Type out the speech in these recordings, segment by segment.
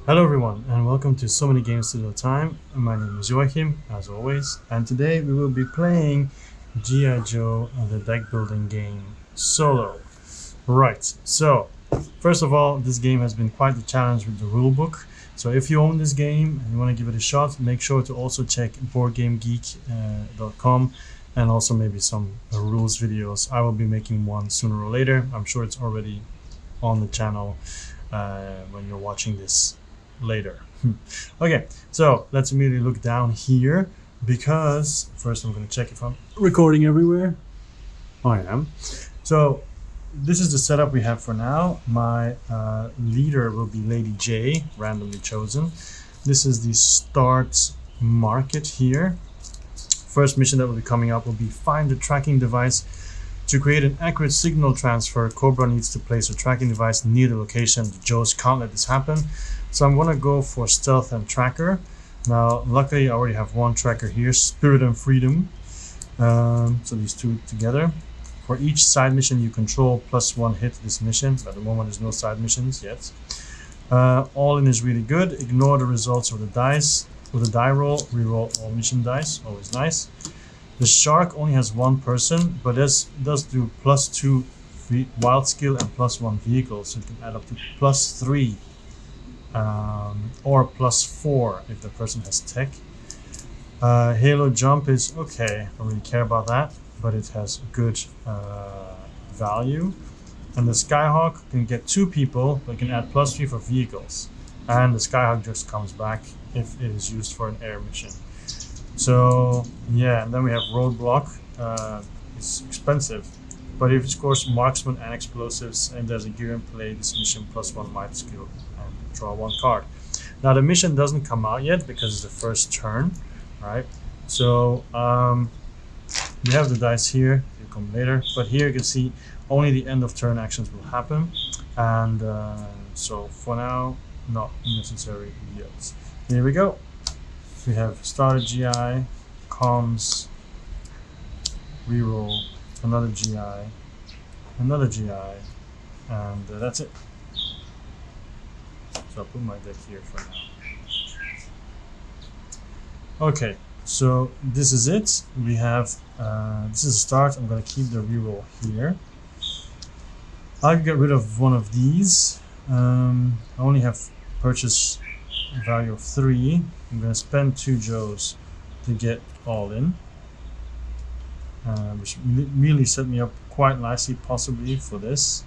Hello everyone and welcome to So Many Games to the Time. My name is Joachim, as always, and today we will be playing G.I. Joe, the deck building game, solo. Right, so first of all, this game has been quite the challenge with the rulebook. So if you own this game and you want to give it a shot, make sure to also check BoardGameGeek.com and also maybe some rules videos. I will be making one sooner or later. I'm sure it's already on the channel when you're watching this later. Okay, so let's immediately look down here, because first I'm going to check if I'm recording everywhere. I am. So this is the setup we have for now. My leader will be Lady J, randomly chosen. This is the start market here. First mission that will be coming up will be find the tracking device. To create an accurate signal transfer, Cobra needs to place a tracking device near the location. The Joes can't let this happen. So I'm going to go for stealth and tracker. Now, luckily I already have one tracker here, Spirit and Freedom. So these two together. For each side mission you control, +1 hit this mission. At the moment there's no side missions yet. All in is really good. Ignore the results of the dice. With a die roll, reroll all mission dice. Always nice. The shark only has one person, but does do +2 wild skill and +1 vehicle, so it can add up to +3 or +4 if the person has tech. Halo jump is okay, I don't really care about that, but it has good value. And the Skyhawk can get 2 people, but can add +3 for vehicles. And the Skyhawk just comes back if it is used for an air mission. So yeah, and then we have Roadblock. It's expensive, but if it scores marksman and explosives and there's a gear in play, this mission +1 might skill and draw 1 card. Now the mission doesn't come out yet because it's the first turn, right? So we have the dice here, they come later, but here you can see only the end of turn actions will happen, and so for now not necessary yet. Here we go. We have starter GI, comms, reroll, another GI, and that's it. So I'll put my deck here for now. Okay, so this is it. We have, this is a start. I'm going to keep the reroll here. I can get rid of one of these. I only have purchase value of 3. I'm going to spend 2 Joes to get all in, which really set me up quite nicely possibly for this.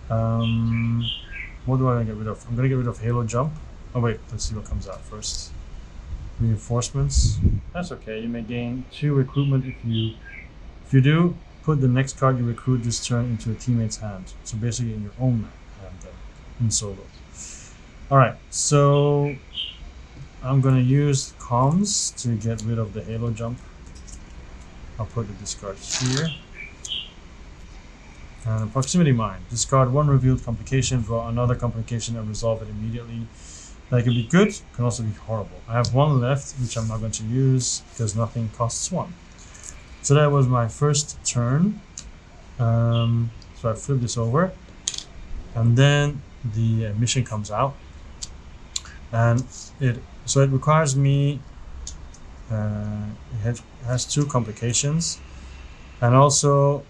What do I want to get rid of? I'm going to get rid of Halo Jump. Oh wait, let's see what comes out first. Reinforcements. That's okay, you may gain 2 recruitment if you do, put the next card you recruit this turn into a teammate's hand. So basically in your own hand then, in solo. Alright, so I'm going to use comms to get rid of the Halo Jump. I'll put the discard here. And Proximity Mine. Discard 1 revealed complication, draw another complication and resolve it immediately. That can be good, can also be horrible. I have 1 left, which I'm not going to use because nothing costs 1. So that was my first turn. So I flip this over. And then the mission comes out. And it requires me, it has 2 complications, and also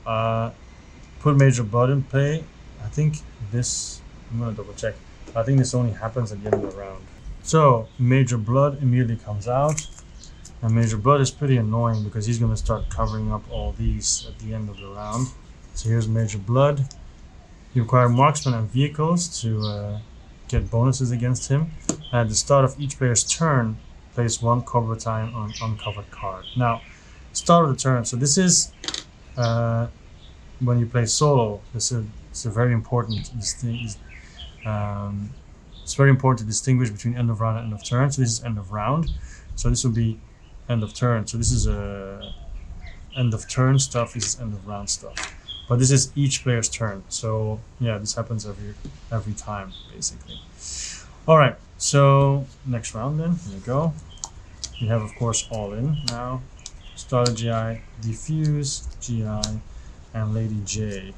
put Major Blood in play. I think this, I'm going to double check, I think this only happens at the end of the round. So Major Blood immediately comes out, and Major Blood is pretty annoying because he's going to start covering up all these at the end of the round. So here's Major Blood. You require marksmen and vehicles to get bonuses against him. At the start of each player's turn, place 1 cover time on uncovered card. Now, start of the turn. So this is when you play solo. It's a very important it's very important to distinguish between end of round and end of turn. So this is end of round. So this will be end of turn. So this is end of turn stuff. This is end of round stuff. But this is each player's turn. So yeah, this happens every time basically. All right. So next round then, here we go. We have of course all in now. Starter GI, Diffuse, GI, and Lady J.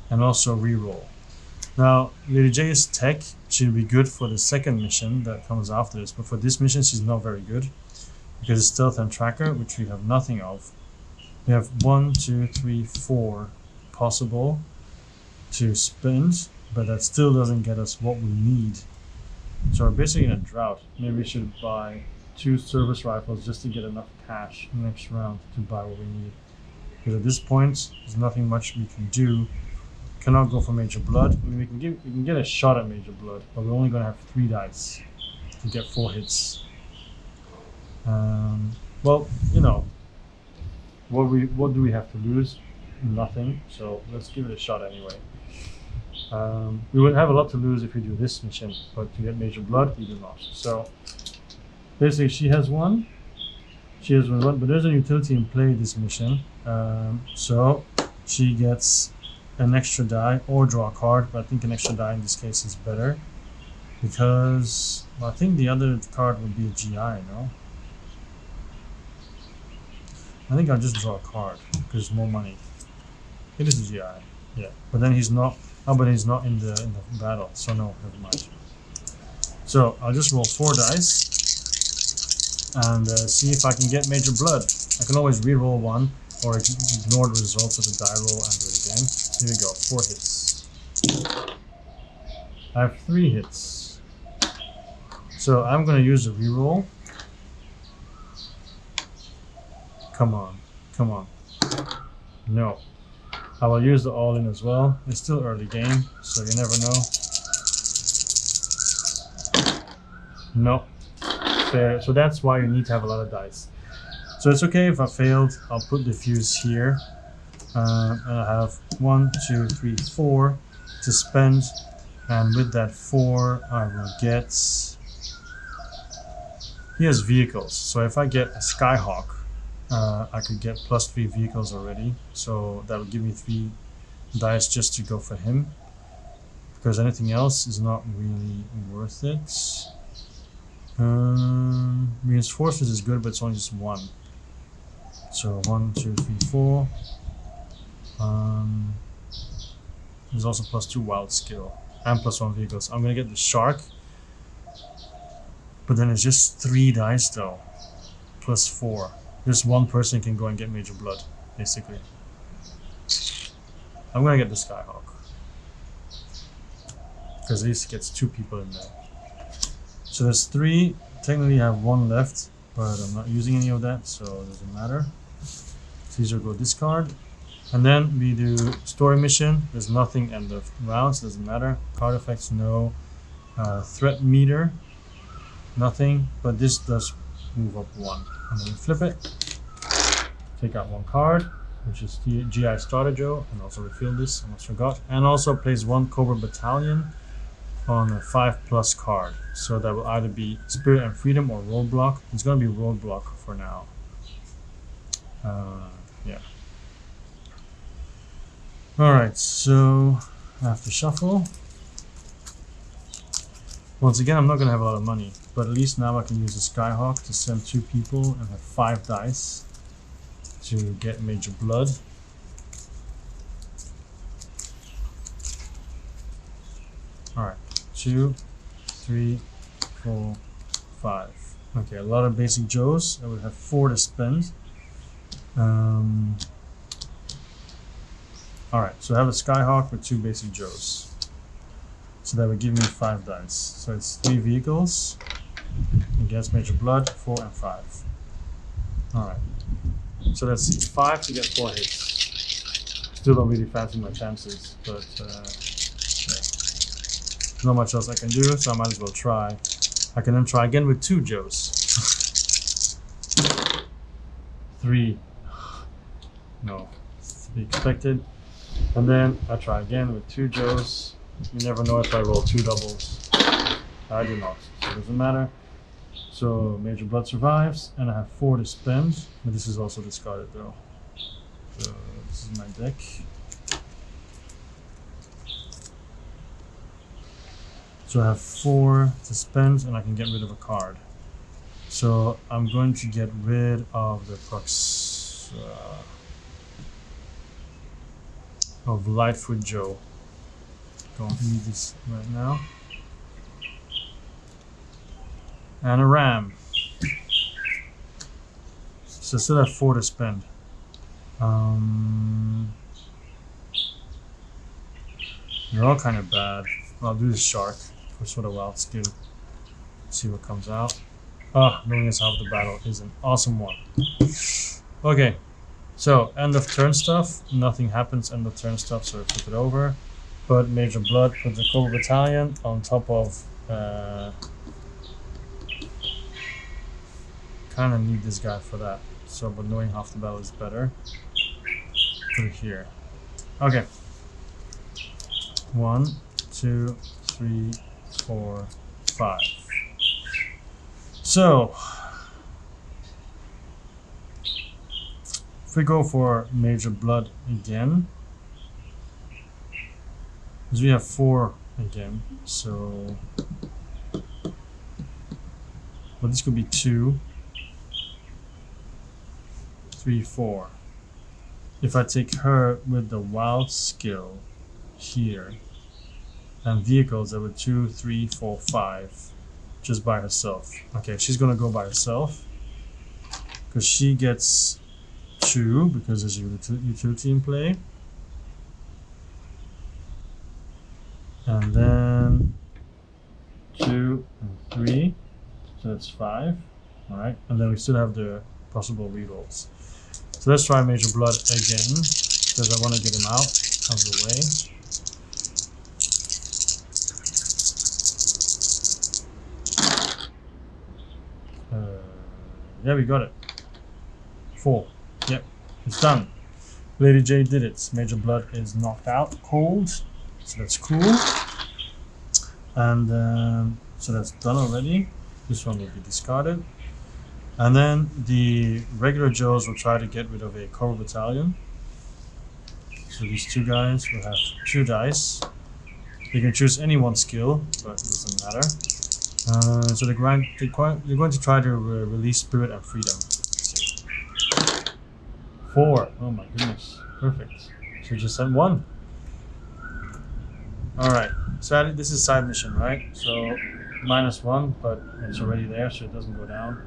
And also reroll. Now, Lady J's tech should be good for the second mission that comes after this, but for this mission she's not very good because it's stealth and tracker, which we have nothing of. We have 1, 2, 3, 4 possible to spend, but that still doesn't get us what we need. So we're basically in a drought. Maybe we should buy 2 service rifles just to get enough cash next round to buy what we need. Because at this point, there's nothing much we can do. Cannot go for major blood. I mean, we can get a shot at major blood, but we're only gonna have 3 dice to get 4 hits. Well, you know, what do we have to lose? Nothing. So let's give it a shot anyway. We would have a lot to lose if we do this mission, but to get major blood, we do not. So basically, she has one, but there's a utility in play this mission. So she gets an extra die or draw a card, but I think an extra die in this case is better because I think the other card would be a GI, no? I think I'll just draw a card because more money. It is a GI, yeah, but then he's not. Oh, but he's not in the battle, so no, never mind. So I'll just roll 4 dice and see if I can get major blood. I can always re-roll one or ignore the results of the die roll and do it again. Here we go, 4 hits. I have 3 hits. So I'm going to use a re-roll. Come on, come on. No. I will use the all-in as well. It's still early game, so you never know. No. Fair. So that's why you need to have a lot of dice. So it's okay if I failed. I'll put the fuse here. And I have 1, 2, 3, 4 to spend. And with that 4, I will get... He has vehicles. So if I get a Skyhawk, I could get +3 vehicles already, so that will give me 3 dice just to go for him, because anything else is not really worth it. Reinforcements is good, but it's only just 1. So 1, 2, 3, 4. There's also +2 wild skill and +1 vehicles. I'm gonna get the shark, but then it's just 3 dice though, +4. Just 1 person can go and get major blood, basically. I'm gonna get the Skyhawk, because at least it gets 2 people in there. So there's 3. Technically I have 1 left, but I'm not using any of that, so it doesn't matter. Caesar go discard. And then we do story mission. There's nothing end of rounds, doesn't matter. Card effects, no. Threat meter, nothing, but this does move up 1. And then we flip it, take out 1 card, which is GI Stratego, and also refill this, almost forgot. And also plays 1 Cobra Battalion on a 5+ card. So that will either be Spirit and Freedom or Roadblock. It's going to be Roadblock for now. Yeah. Alright, so I have to shuffle. Once again, I'm not going to have a lot of money, but at least now I can use a Skyhawk to send 2 people and have 5 dice to get major blood. Alright, 2, 3, 4, 5. Okay, a lot of basic Joes. I would have 4 to spend. Alright, so I have a Skyhawk with 2 basic Joes. So that would give me 5 dice. So it's 3 vehicles against major blood, 4 and 5. Alright. So let's see. 5 to get 4 hits. Still don't really fancy my chances, but yeah. Not much else I can do, so I might as well try. I can then try again with 2 Joes. 3. No. To be expected. And then I try again with 2 Joes. You never know if I roll 2 doubles. I do not, so it doesn't matter. So major blood survives, and I have 4 to spend, but this is also discarded though. So this is my deck. So I have 4 to spend, and I can get rid of a card. So I'm going to get rid of the prox of Lightfoot Joe. Don't need this right now. And a ram. So still have 4 to spend. They're all kind of bad. I'll do the shark for sort of wild skill. See what comes out. Ah, knowing us half the battle is an awesome one. Okay, so end of turn stuff. Nothing happens end of turn stuff, so I flip it over. But Major Blood put the Cobra Battalion on top of. Kind of need this guy for that. So, but knowing half the battle is better. Put it here. Okay. 1, 2, 3, 4, 5. So, if we go for Major Blood again, because we have 4 again, so, well, this could be 2, 3, 4. If I take her with the wild skill here, and vehicles that were 2, 3, 4, 5, just by herself. Okay, she's gonna go by herself because she gets 2 because there's utility in play, and then 2 and 3, so that's 5. All right, and then we still have the possible rerolls. So let's try Major Blood again because I want to get him out of the way. Yeah, we got it. 4. Yep, it's done. Lady J did it. Major Blood is knocked out cold, so that's cool. And so that's done already. This one will be discarded. And then the regular Joes will try to get rid of a Cobra Battalion. So these 2 guys will have 2 dice. They can choose any one skill, but it doesn't matter. So they're going to try to release Spirit and Freedom. 4. Oh my goodness. Perfect. So we just sent 1. Alright. So this is side mission, right? So -1, but it's already there, so it doesn't go down.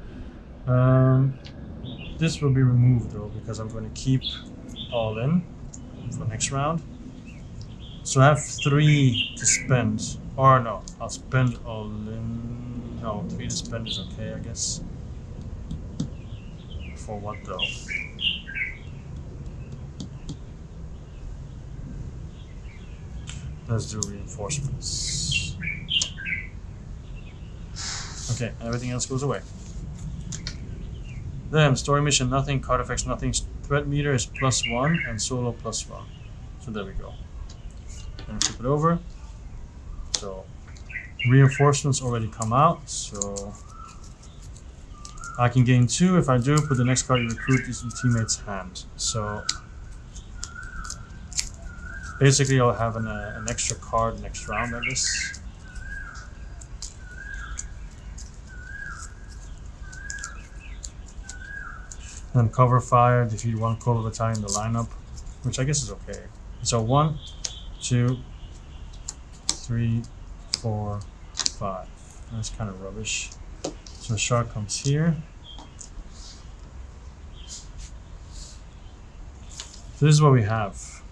This will be removed though, because I'm going to keep all in for next round. So I have 3 to spend. Or no, I'll spend all in. No, 3 to spend is okay, I guess. For what though? Let's do reinforcements. Okay, and everything else goes away. Then story mission nothing, card effects nothing, threat meter is +1 and solo +1. So there we go. And flip it over. So reinforcements already come out, so I can gain 2. If I do, put the next card you recruit is in teammate's hand. So basically I'll have an extra card next round, I guess. Then cover fire, defeat 1 Cobra Battalion in the lineup, which I guess is okay. So 1, 2, 3, 4, 5. That's kind of rubbish. So the shark comes here. So this is what we have.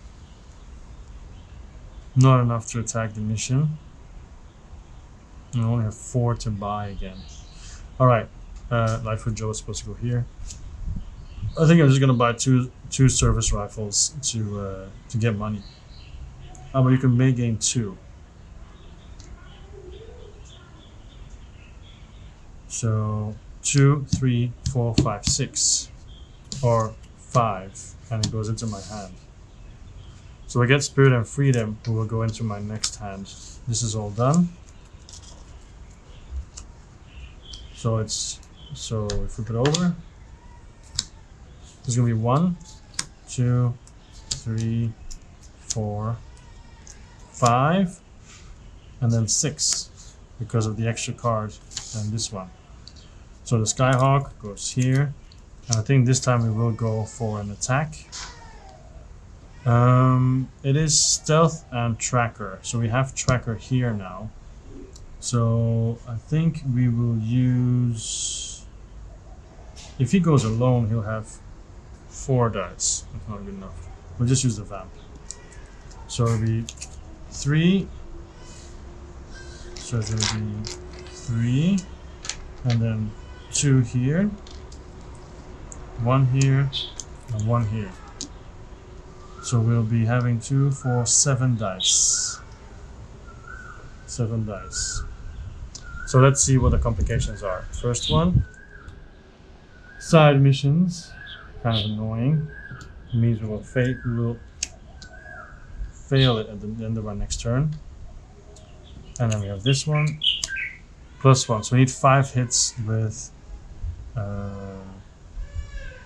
Not enough to attack the mission. And I only have 4 to buy again. Alright, Life for Joe is supposed to go here. I think I'm just gonna buy two service rifles to get money. Oh, but you can make gain 2. So 2, 3, 4, 5, 6, or 5, and it goes into my hand. So I get Spirit and Freedom, who will go into my next hand. This is all done. So we flip it over. There's gonna be 1, 2, 3, 4, 5, and then 6 because of the extra card and this one. So the Skyhawk goes here, and I think this time we will go for an attack. It is stealth and tracker. So we have tracker here now. So I think we will use, if he goes alone, he'll have 4 dice. That's not good enough. We'll just use the vamp. So it'll be 3. So it'll be 3, and then 2 here, 1 here, and 1 here. So we'll be having 2, 4, 7 dice. 7 dice. So let's see what the complications are. First one, side missions, kind of annoying. It means we will fail it at the end of our next turn. And then we have this one, +1. So we need 5 hits with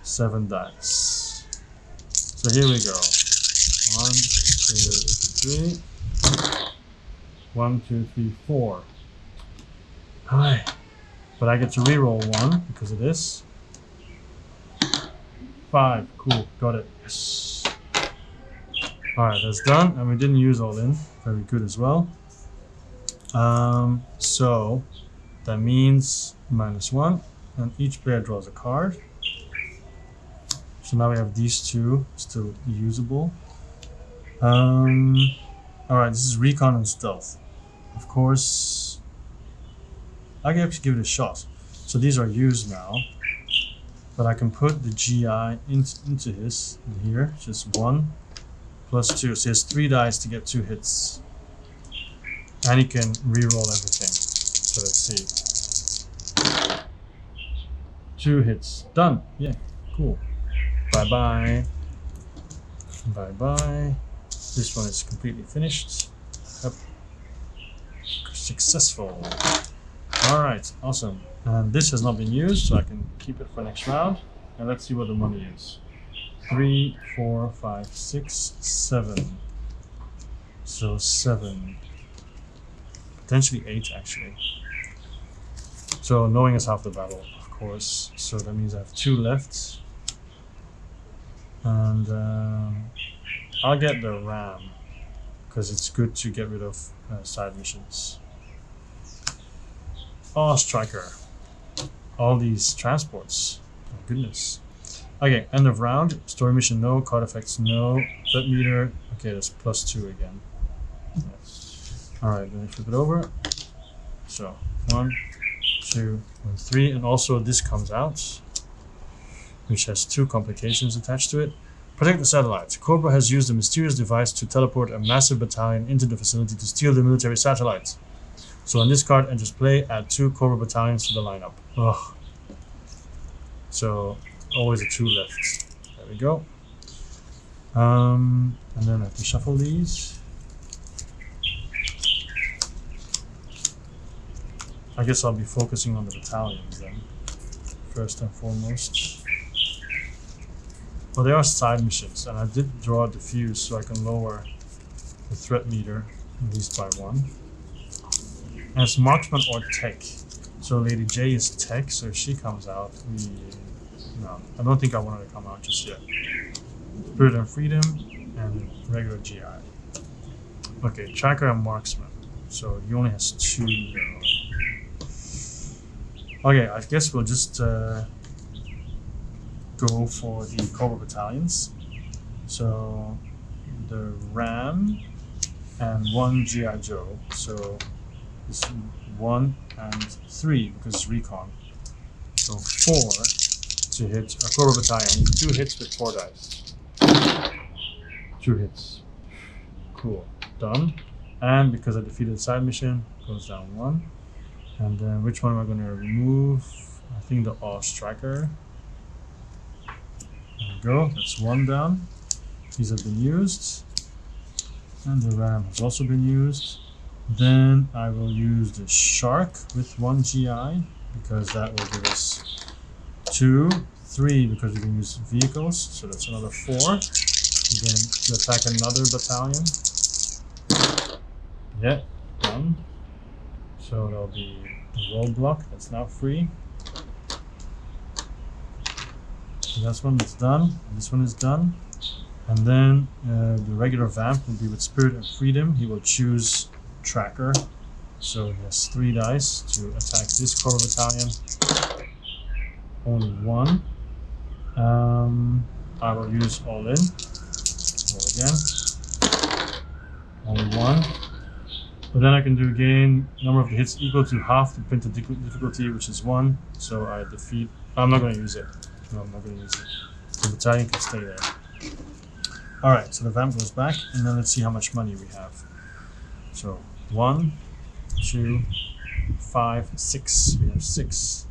7 dice. So here we go. 1, 2, 3. 1, 2, 3, 4. Hi. But I get to reroll 1 because of this. 5. Cool. Got it. Yes. Alright, that's done. And we didn't use all in. Very good as well. So that means -1. And each player draws a card. So now we have these 2 still usable. Alright, this is recon and stealth. Of course, I can actually give it a shot. So these are used now, but I can put the GI into his in here. Just 1 +2. So he has 3 dice to get 2 hits, and he can re-roll everything. So let's see. 2 hits. Done. Yeah. Cool. Bye bye. Bye bye. This one is completely finished. Yep. Successful. Alright, awesome. And this has not been used, so I can keep it for next round. And let's see what the money is. 3, 4, 5, 6, 7. So 7. Potentially 8 actually. So knowing is half the battle, of course. So that means I have 2 left. And I'll get the ram, because it's good to get rid of side missions. Oh, striker. All these transports. Oh, goodness. Okay, end of round. Story mission, no. Card effects, no. Threat meter. Okay, that's +2 again. Yes. Alright, then flip it over. So, 1, 2, and 3. And also this comes out, which has 2 complications attached to it. Protect the satellites. Cobra has used a mysterious device to teleport a massive battalion into the facility to steal the military satellites. So on this card enters play, add 2 Cobra battalions to the lineup. Ugh. So always a 2 left. There we go. And then I have to shuffle these. I guess I'll be focusing on the battalions then, first and foremost. Well, there are side missions, and I did draw a diffuse so I can lower the threat meter at least by 1. And it's marksman or tech. So Lady J is tech, so if she comes out, no, I don't think I want her to come out just yet. Spirit and Freedom and regular GI. Okay, tracker and marksman. So he only has 2 though. Okay, I guess we'll just go for the Cobra battalions. So the Ram and 1 GI Joe. So this 1 and 3 because it's recon. So 4 to hit a Cobra battalion. 2 hits with 4 dice. 2 hits. Cool. Done. And because I defeated the side mission, goes down 1. And then which one am I going to remove? I think the Awe Striker. There we go. That's 1 down. These have been used. And the Ram has also been used. Then I will use the Shark with 1 GI because that will give us 2, 3 because we can use vehicles. So that's another 4. Again, to attack another battalion. Yeah, done. So that'll be a roadblock that's now free. So that's one that's done. This one is done. And then the regular vamp will be with Spirit and Freedom. He will choose Tracker. So he has 3 dice to attack this Cobra Battalion. Only 1. I will use All In. Roll again. Only 1. But then I can do gain number of the hits equal to half the printed difficulty, which is 1. So I defeat. I'm not going to use it. No, I'm not going to use it. The battalion can stay there. Alright, so the vamp goes back, and then let's see how much money we have. So 1, 2, 5, 6. We have 6.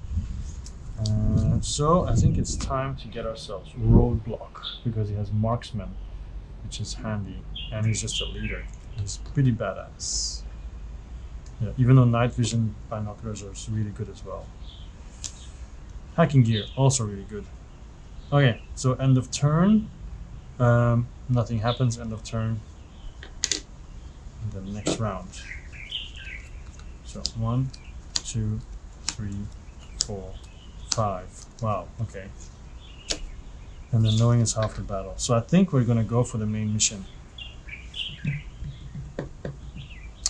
So I think it's time to get ourselves Roadblock, because he has Marksman, which is handy, and he's just a leader. He's pretty badass. Yeah, even though night vision binoculars are really good as well. Hacking gear, also really good. Okay, so end of turn. Nothing happens, end of turn. And then next round. So 1, 2, 3, 4, 5. Wow, okay. And then knowing is half the battle. So I think we're gonna go for the main mission.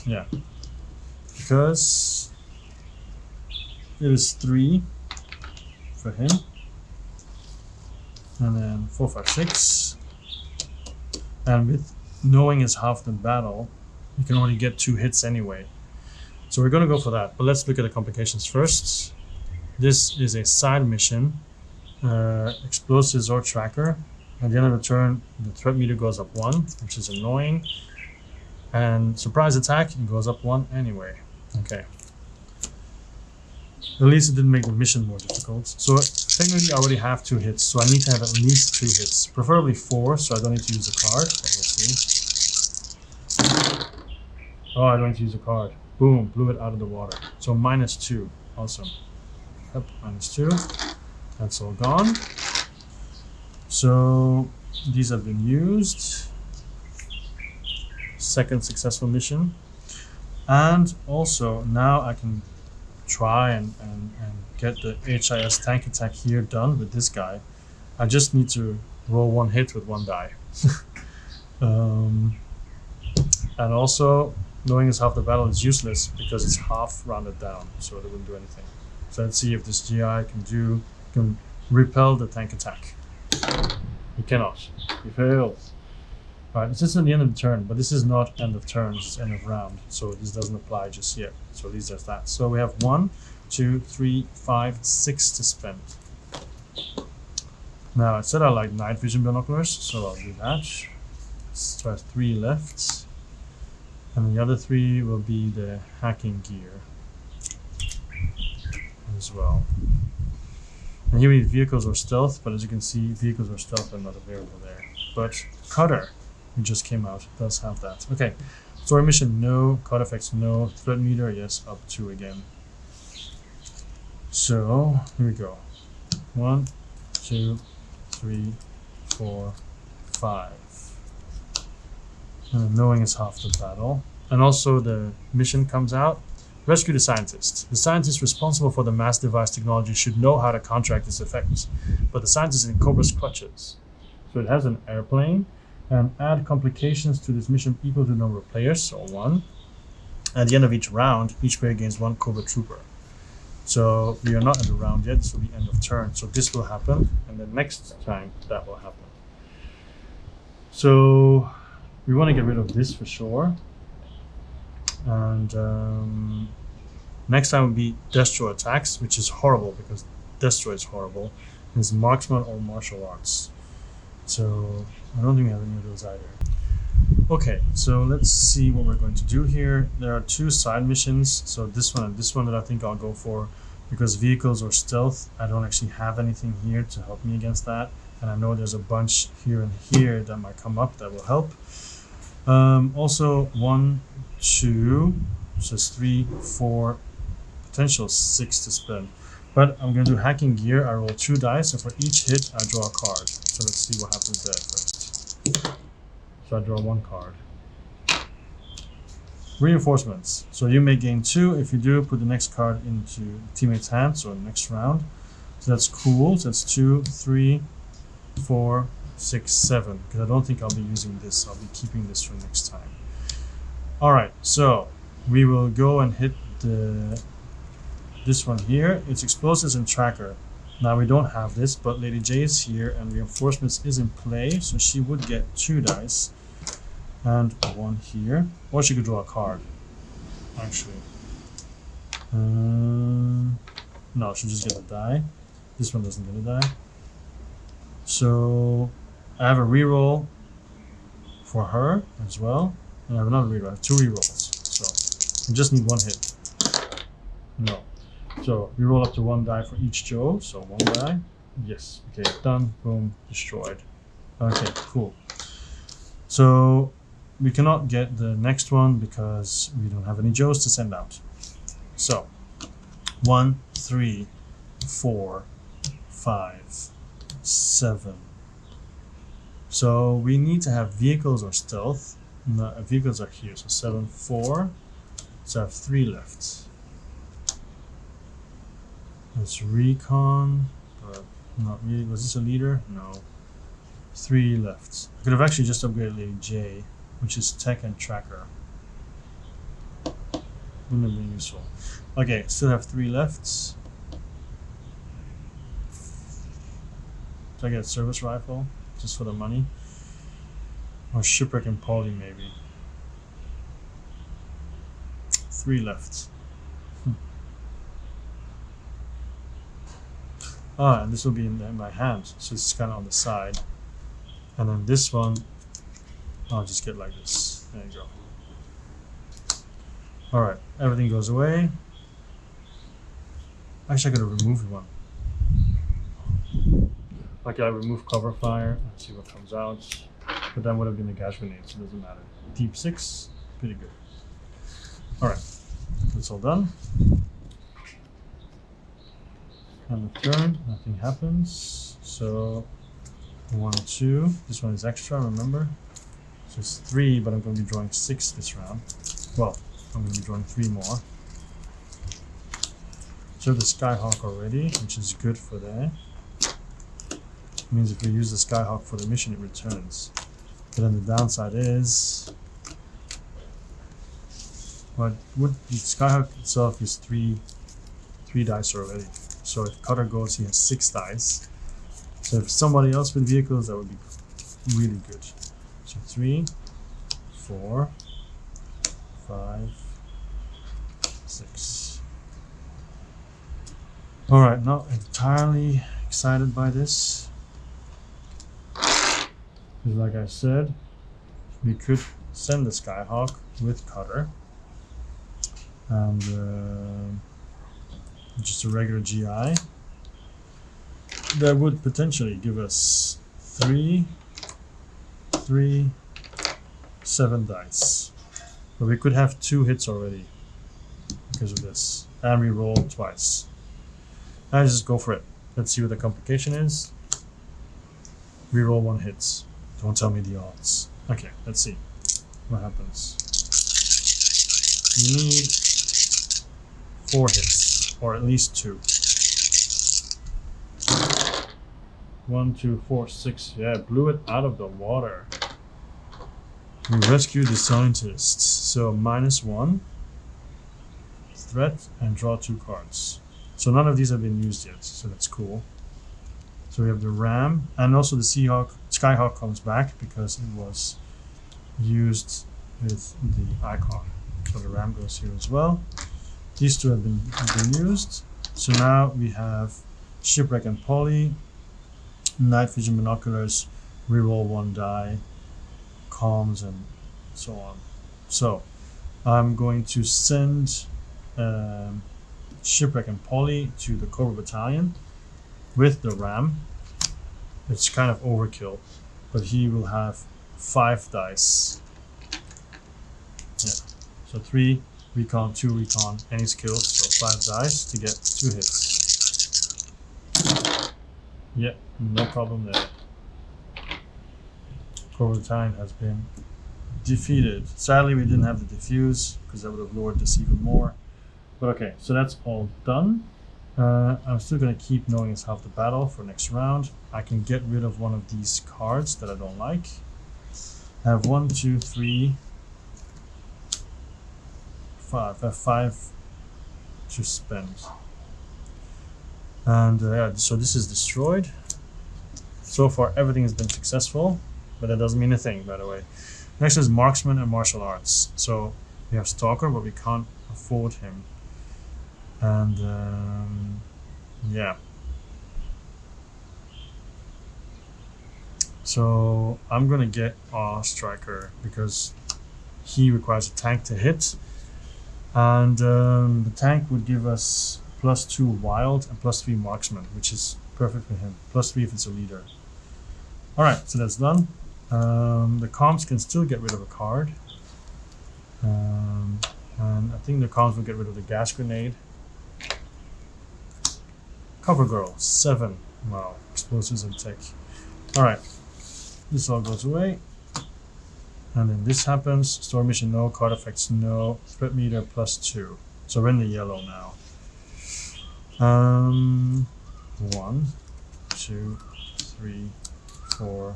Yeah. Because it is 3 for him. And then 4, 5, 6. And with knowing is half the battle, you can only get 2 hits anyway. So we're going to go for that. But let's look at the complications first. This is a side mission. Explosives or Tracker. At the end of the turn, the threat meter goes up 1, which is annoying. And surprise attack, it goes up 1 anyway. Okay. At least it didn't make the mission more difficult. So technically I already have 2 hits, so I need to have at least 2 hits. Preferably 4, so I don't need to use a card. But we'll see. Oh, I don't need to use a card. Boom, blew it out of the water. So -2. Awesome. Yep, -2. That's all gone. So these have been used. Second successful mission. And also now I can try and get the HIS tank attack here done with this guy. I just need to roll 1 hit with 1 die. And also knowing is half the battle is useless because it's half rounded down, so it wouldn't do anything. So let's see if this GI can repel the tank attack. He cannot. He fails. Alright, this is at the end of the turn, but this is not end of turn, it's end of round, so this doesn't apply just yet. So at least there's that. So we have 1, 2, 3, 5, 6 to spend. Now I said I like night vision binoculars, so I'll do that. So I have 3 left. And the other 3 will be the hacking gear as well. And here we need vehicles or stealth, but as you can see, vehicles or stealth are not available there. But cutter, who just came out, does have that. Okay, story mission, no. Card effects, no. Threat meter, yes, up 2 again. So here we go. 1, 2, 3, 4, 5. And knowing is half the battle. And also the mission comes out. Rescue the scientist. The scientist responsible for the mass device technology should know how to counteract its effects. But the scientist is in Cobra's clutches. So it has an airplane. And add complications to this mission equal to the number of players, so 1. At the end of each round, each player gains 1 Cobra Trooper. So we are not at the round yet, this will be end of turn. So this will happen, and then next time that will happen. So we want to get rid of this for sure. And next time will be Destroy attacks, which is horrible because Destroy is horrible. And it's marksman or martial arts. So I don't think we have any of those either. Okay, so let's see what we're going to do here. There are 2 side missions, so this one and this one that I think I'll go for, because vehicles or stealth, I don't actually have anything here to help me against that. And I know there's a bunch here and here that might come up that will help. Also 1, 2, so it's 3, 4, potential 6 to spend. But I'm going to do hacking gear. I roll 2 dice, and for each hit, I draw a card. So let's see what happens there first. So I draw 1 card. Reinforcements. So you may gain 2. If you do, put the next card into teammate's hand, so next round. So that's cool. So that's 2, 3, 4, 6, 7, because I don't think I'll be using this. I'll be keeping this for next time. All right, so we will go and hit this one here. It's explosives and tracker. Now we don't have this, but Lady J is here and reinforcements is in play, so she would get 2 dice and 1 here, or she could draw a card. Actually, no, she'll just get a die. This one doesn't get a die. So I have a reroll for her as well, and I have another reroll. I have 2 rerolls, so I just need 1 hit. No. So we roll up to 1 die for each Joe. So 1 die. Yes. Okay. Done. Boom. Destroyed. Okay. Cool. So we cannot get the next one because we don't have any Joes to send out. So 1, 3, 4, 5, 7. So we need to have vehicles or stealth. No, vehicles are here. So 7, 4. So I have 3 left. It's recon, but not really. Was this a leader? No. 3 left. I could have actually just upgraded Lady J, which is tech and tracker. Wouldn't have been useful. Okay, still have 3 left. So I get a service rifle, just for the money. Or shipwreck and poly, maybe. 3 left. Ah, and this will be in my hand, so it's kind of on the side. And then this one, I'll just get like this. There you go. Alright, everything goes away. Actually, I could have removed one. Okay, I remove cover fire and see what comes out. But that would have been a gas grenade, so it doesn't matter. Deep 6, pretty good. Alright, that's all done. On the turn, nothing happens. So 1, 2. This one is extra, remember? So it's 3, but I'm going to be drawing 6 this round. Well, I'm going to be drawing 3 more. So the Skyhawk already, which is good for that. It means if we use the Skyhawk for the mission, it returns. But then the downside is, well, the Skyhawk itself is 3 dice already. So if Cutter goes, he has 6 dice. So if somebody else with vehicles, that would be really good. So 3, 4, 5, 6. Alright, not entirely excited by this. Because like I said, we could send the Skyhawk with Cutter. And just a regular GI. That would potentially give us 3, 7 dice. But we could have 2 hits already because of this. And we roll twice. I just go for it. Let's see what the complication is. Reroll 1 hits. Don't tell me the odds. Okay, let's see what happens. You need 4 hits, or at least 2. 1, 2, 4, 6. Yeah, blew it out of the water. We rescued the scientists. So -1 threat and draw 2 cards. So none of these have been used yet, so that's cool. So we have the Ram, and also the Skyhawk comes back because it was used with the icon. So the Ram goes here as well. These 2 have been used. So now we have Shipwreck and Poly, Night Vision Binoculars, reroll 1 die, comms, and so on. So I'm going to send Shipwreck and Poly to the Cobra Battalion with the Ram. It's kind of overkill, but he will have 5 dice. Yeah, so 3 recon, 2 recon, any skills, so 5 dice to get 2 hits. Yeah, no problem there. Cobra Battalion has been defeated. Sadly, we didn't have the diffuse because that would have lowered this even more. But okay, so that's all done. I'm still going to keep knowing it's half the battle for next round. I can get rid of one of these cards that I don't like. I have 1, 2, 3, 5. I have 5 to spend. And yeah, so this is destroyed. So far everything has been successful, but that doesn't mean a thing, by the way. Next is Marksman and Martial Arts. So we have Stalker, but we can't afford him. And yeah. So I'm gonna get our Striker because he requires a tank to hit. And the tank would give us +2 Wild and +3 Marksman, which is perfect for him. +3 if it's a leader. Alright, so that's done. The comms can still get rid of a card. And I think the comms will get rid of the gas grenade. Cover Girl, 7. Wow, explosives and tech. Alright, this all goes away. And then this happens. Store mission, no. Card effects, no. Threat meter, +2. So we're in the yellow now. 1, 2, 3, 4,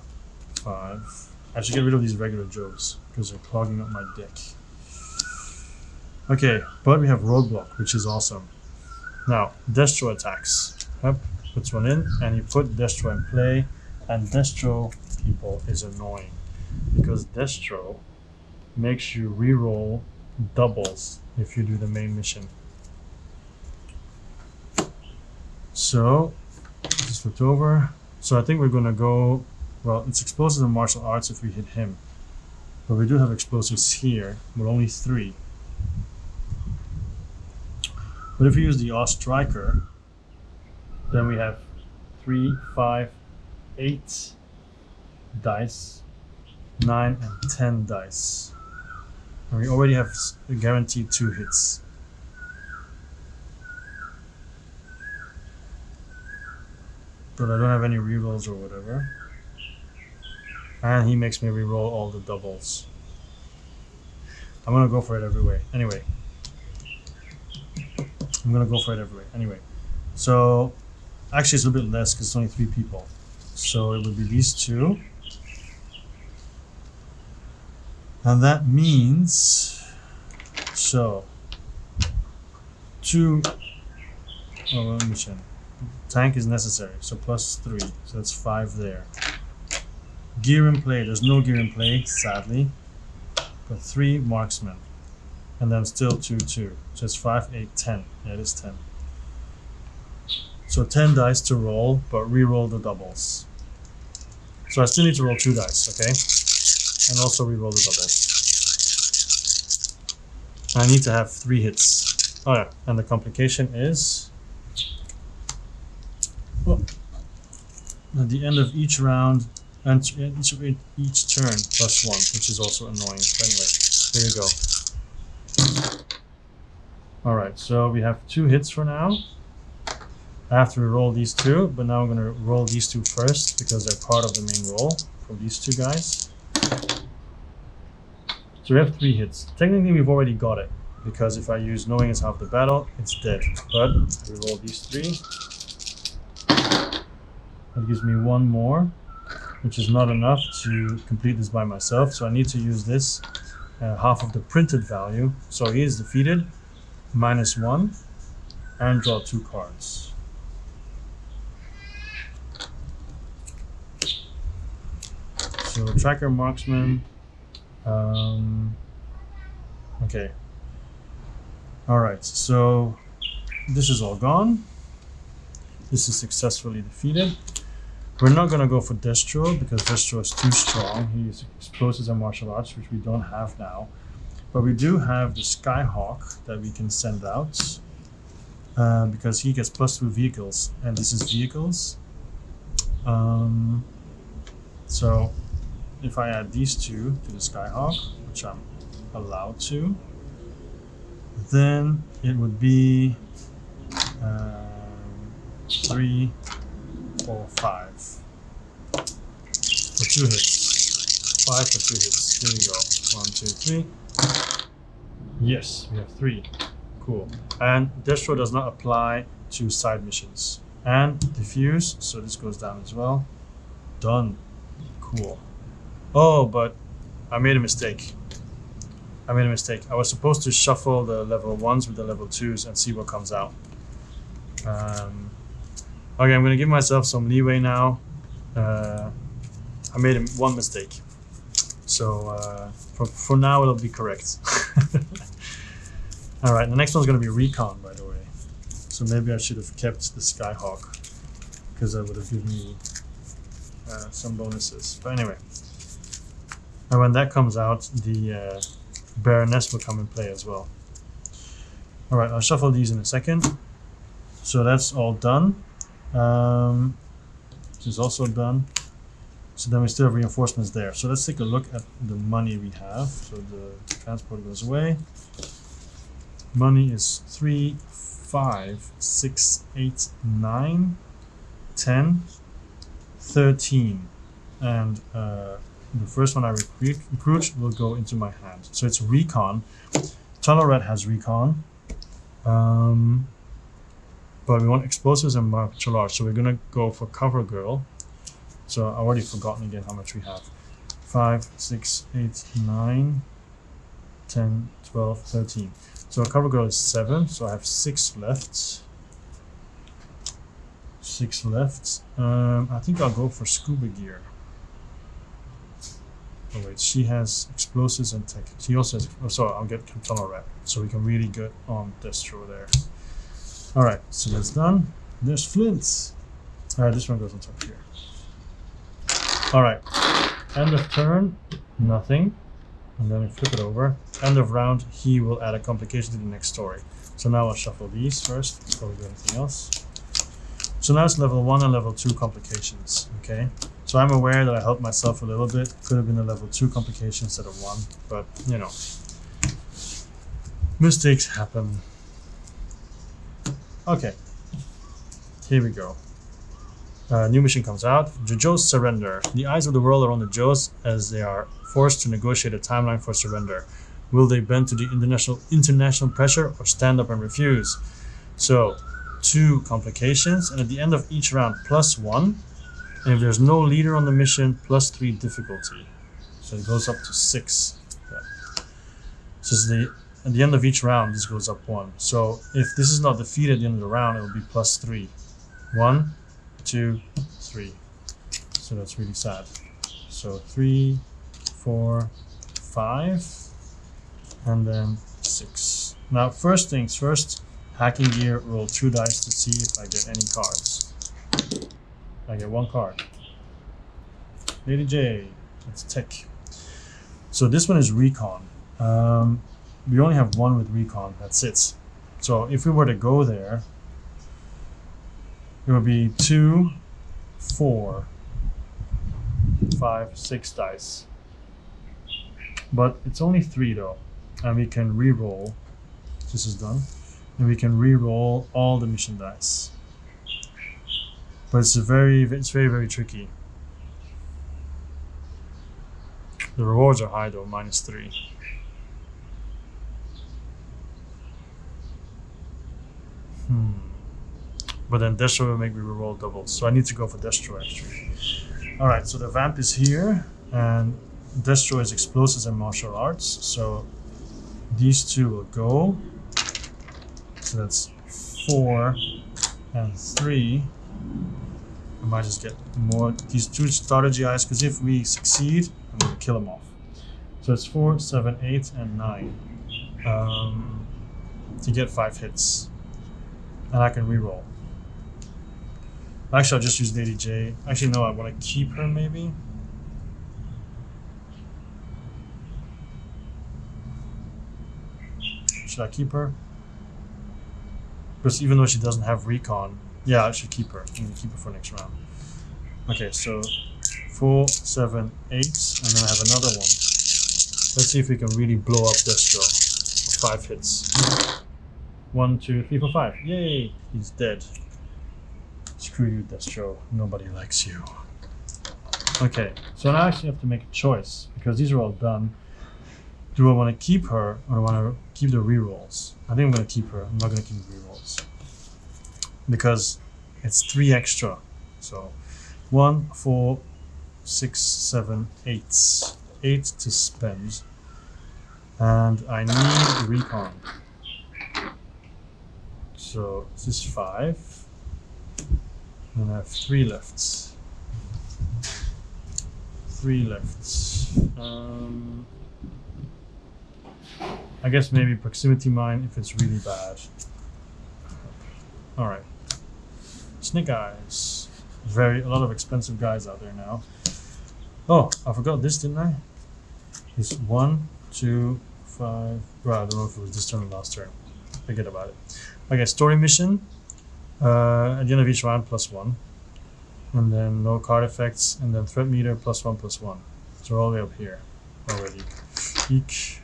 5. I should get rid of these regular Joes because they're clogging up my deck. Okay, but we have Roadblock, which is awesome. Now, Destro attacks. Yep, puts one in, and you put Destro in play, and Destro, people, is annoying because Destro makes you reroll doubles if you do the main mission. So, just flipped over. So I think we're gonna go, well, it's explosives and martial arts if we hit him. But we do have explosives here, but only 3. But if we use the Oz Striker, then we have 3, 5, 8 dice, 9 and 10 dice. And we already have guaranteed 2 hits. But I don't have any rerolls or whatever. And he makes me reroll all the doubles. I'm gonna go for it every way. Anyway. I'm gonna go for it every way. Anyway. So, actually it's a bit less because it's only 3 people. So it would be these 2. And that means, so, 2, mission. Tank is necessary, so +3, so that's 5 there. Gear in play, there's no gear in play, sadly. But 3 Marksmen. And then still 2, 2. So it's 5, 8, 10. Yeah, it is 10. So 10 dice to roll, but re-roll the doubles. So I still need to roll 2 dice, okay? And also re-roll the doubles. I need to have 3 hits. Oh yeah, and the complication is, well, at the end of each round, and each turn, +1, which is also annoying. But anyway, there you go. Alright, so we have 2 hits for now. I have to roll these 2, but now I'm going to roll these 2 first because they're part of the main roll from these 2 guys. So we have 3 hits. Technically we've already got it, because if I use knowing is half the battle, it's dead. But we roll these 3. That gives me 1 more, which is not enough to complete this by myself. So I need to use this half of the printed value. So he is defeated, -1, and draw 2 cards. So Tracker Marksman. Okay. Alright, so this is all gone. This is successfully defeated. We're not going to go for Destro because Destro is too strong. He uses explosives and martial arts, which we don't have now. But we do have the Skyhawk that we can send out because he gets +2 vehicles, and this is vehicles. So if I add these 2 to the Skyhawk, which I'm allowed to, then it would be 3, 4, 5 for 2 hits. 5 for 2 hits. There we go. 1, 2, 3. Yes, we have 3. Cool. And Destro does not apply to side missions. And diffuse, so this goes down as well. Done. Cool. Oh, but I made a mistake. I was supposed to shuffle the level 1s with the level 2s and see what comes out. Okay, I'm gonna give myself some leeway now. I made one mistake. So for now it'll be correct. Alright, the next one's gonna be Recon, by the way. So maybe I should have kept the Skyhawk, because that would have given me some bonuses. But anyway. And when that comes out, the Baroness will come and play as well. Alright, I'll shuffle these in a second. So that's all done. This is also done. So then we still have reinforcements there. So let's take a look at the money we have. So the transport goes away. Money is 3, 5, 6, 8, 9, 10, 13. And the first one I recruit will go into my hand. So it's Recon. Tunnel Red has Recon. But we want explosives and martial arts. So we're going to go for Cover Girl. So I've already forgotten again how much we have. 5, 6, 8, 9, 10, 12, 13. So Cover Girl is 7. So I have 6 left. 6 left. I think I'll go for Scuba Gear. Oh wait, she has explosives and tech. She also has, so I'll get Tunnel Rat. So we can really get on Destro there. Alright, so that's done. There's Flint. Alright, this one goes on top here. Alright, end of turn, nothing. And then we flip it over. End of round, he will add a complication to the next story. So now I'll shuffle these first before we do anything else. So now it's level 1 and level 2 complications, okay? So I'm aware that I helped myself a little bit. Could have been a level 2 complication instead of 1, but you know, mistakes happen. Okay, here we go. New mission comes out. Jojo's surrender. The eyes of the world are on the Joes as they are forced to negotiate a timeline for surrender. Will they bend to the international pressure or stand up and refuse? So, 2 complications, and at the end of each round, +1. And if there's no leader on the mission, +3 difficulty. So it goes up to 6. Yeah. So at the end of each round, this goes up 1. So if this is not defeated at the end of the round, it will be +3. 1, 2, 3. So that's really sad. So 3, 4, 5, and then 6. Now, first things first, hacking gear, roll 2 dice to see if I get any cards. I get 1 card. Lady J, it's tech. So this one is Recon. We only have 1 with Recon, that's it. So if we were to go there, it would be 2, 4, 5, 6 dice. But it's only 3 though, and we can re-roll. This is done, and we can re-roll all the mission dice. But it's very, very tricky. The rewards are high though, -3. But then Destro will make me reroll doubles, so I need to go for Destro actually. Alright, so the vamp is here, and Destro is explosives and martial arts, so these 2 will go. So that's 4 and 3. I might just get more, these 2 starter GIs, because if we succeed, I'm going to kill them off. So it's 4, 7, 8, and 9 to get 5 hits. And I can reroll. Actually, I'll just use Lady J. Actually, no, I want to keep her maybe. Should I keep her? Because even though she doesn't have Recon, yeah, I should keep her. I'm going to keep her for next round. Okay, so 4, 7, 8, and then I have another one. Let's see if we can really blow up Destro. 5 hits. 1, 2, 3, 4, 5. Yay! He's dead. Screw you, Destro. Nobody likes you. Okay, so now I actually have to make a choice, because these are all done. Do I want to keep her or do I want to keep the rerolls? I think I'm going to keep her. I'm not going to keep rerolls because it's 3 extra. So 1, 4, 6, 7, 8. 8 to spend. And I need recon. So this is 5. And I have 3 left. 3 left. I guess maybe proximity mine if it's really bad. Alright. Snake eyes. A lot of expensive guys out there now. Oh, I forgot this, didn't I? It's 1, 2, 5. Well, I don't know if it was this turn or last turn. Forget about it. Okay, story mission. At the end of each round, +1. And then no card effects, and then threat meter +1, +1. So we're all the way up here already. Eek.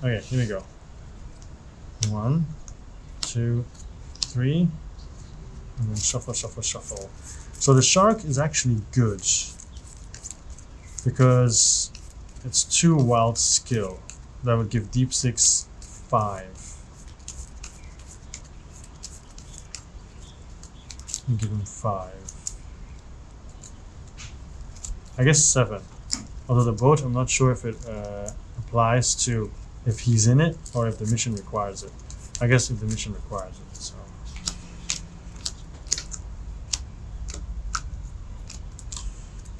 Okay, here we go. 1, 2, 3. And then shuffle, shuffle, shuffle. So the shark is actually good because it's 2 wild skill. That would give deep 6 5. And give him 5. I guess 7. Although the boat, I'm not sure if it applies to if he's in it or if the mission requires it. I guess if the mission requires it. So